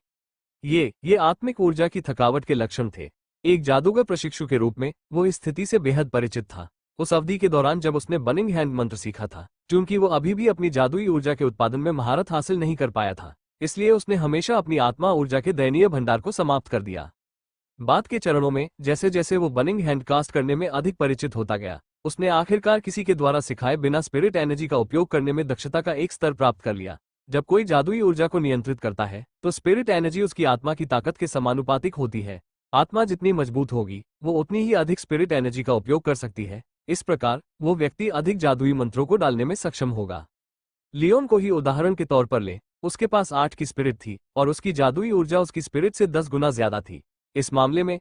ये आत्मिक ऊर्जा की थकावट के लक्षण थे। एक जादूगर प्रशिक्षु के रूप में वो इस स्थिति से बेहद परिचित था। उस अवधि के दौरान जब उसने बर्निंग हैंड मंत्र सीखा था, क्योंकि वो अभी भी अपनी जादुई ऊर्जा के उत्पादन में महारत हासिल नहीं कर पाया था, इसलिए उसने हमेशा अपनी आत्मा ऊर्जा के दयनीय भंडार को समाप्त कर दिया। बाद के चरणों में जैसे जैसे वो बर्निंग हैंड कास्ट करने में अधिक परिचित होता गया, उसने आखिरकार किसी के द्वारा सिखाए बिना स्पिरिट एनर्जी का उपयोग करने में दक्षता का एक स्तर प्राप्त कर लिया। जब कोई जादुई ऊर्जा को नियंत्रित करता है तो स्पिरिट एनर्जी उसकी आत्मा की ताकत के समानुपातिक होती है। आत्मा जितनी मजबूत होगी, वो उतनी ही अधिक स्पिरिट एनर्जी का उपयोग कर सकती है। इस प्रकार वो व्यक्ति अधिक जादुई मंत्रों को डालने में सक्षम होगा। लियोन को ही उदाहरण के तौर पर ले। उसके पास 8 की स्पिरिट थी और उसकी जादुई ऊर्जा उसकी स्पिरिट से 10 गुना ज्यादा थी। इस मामले में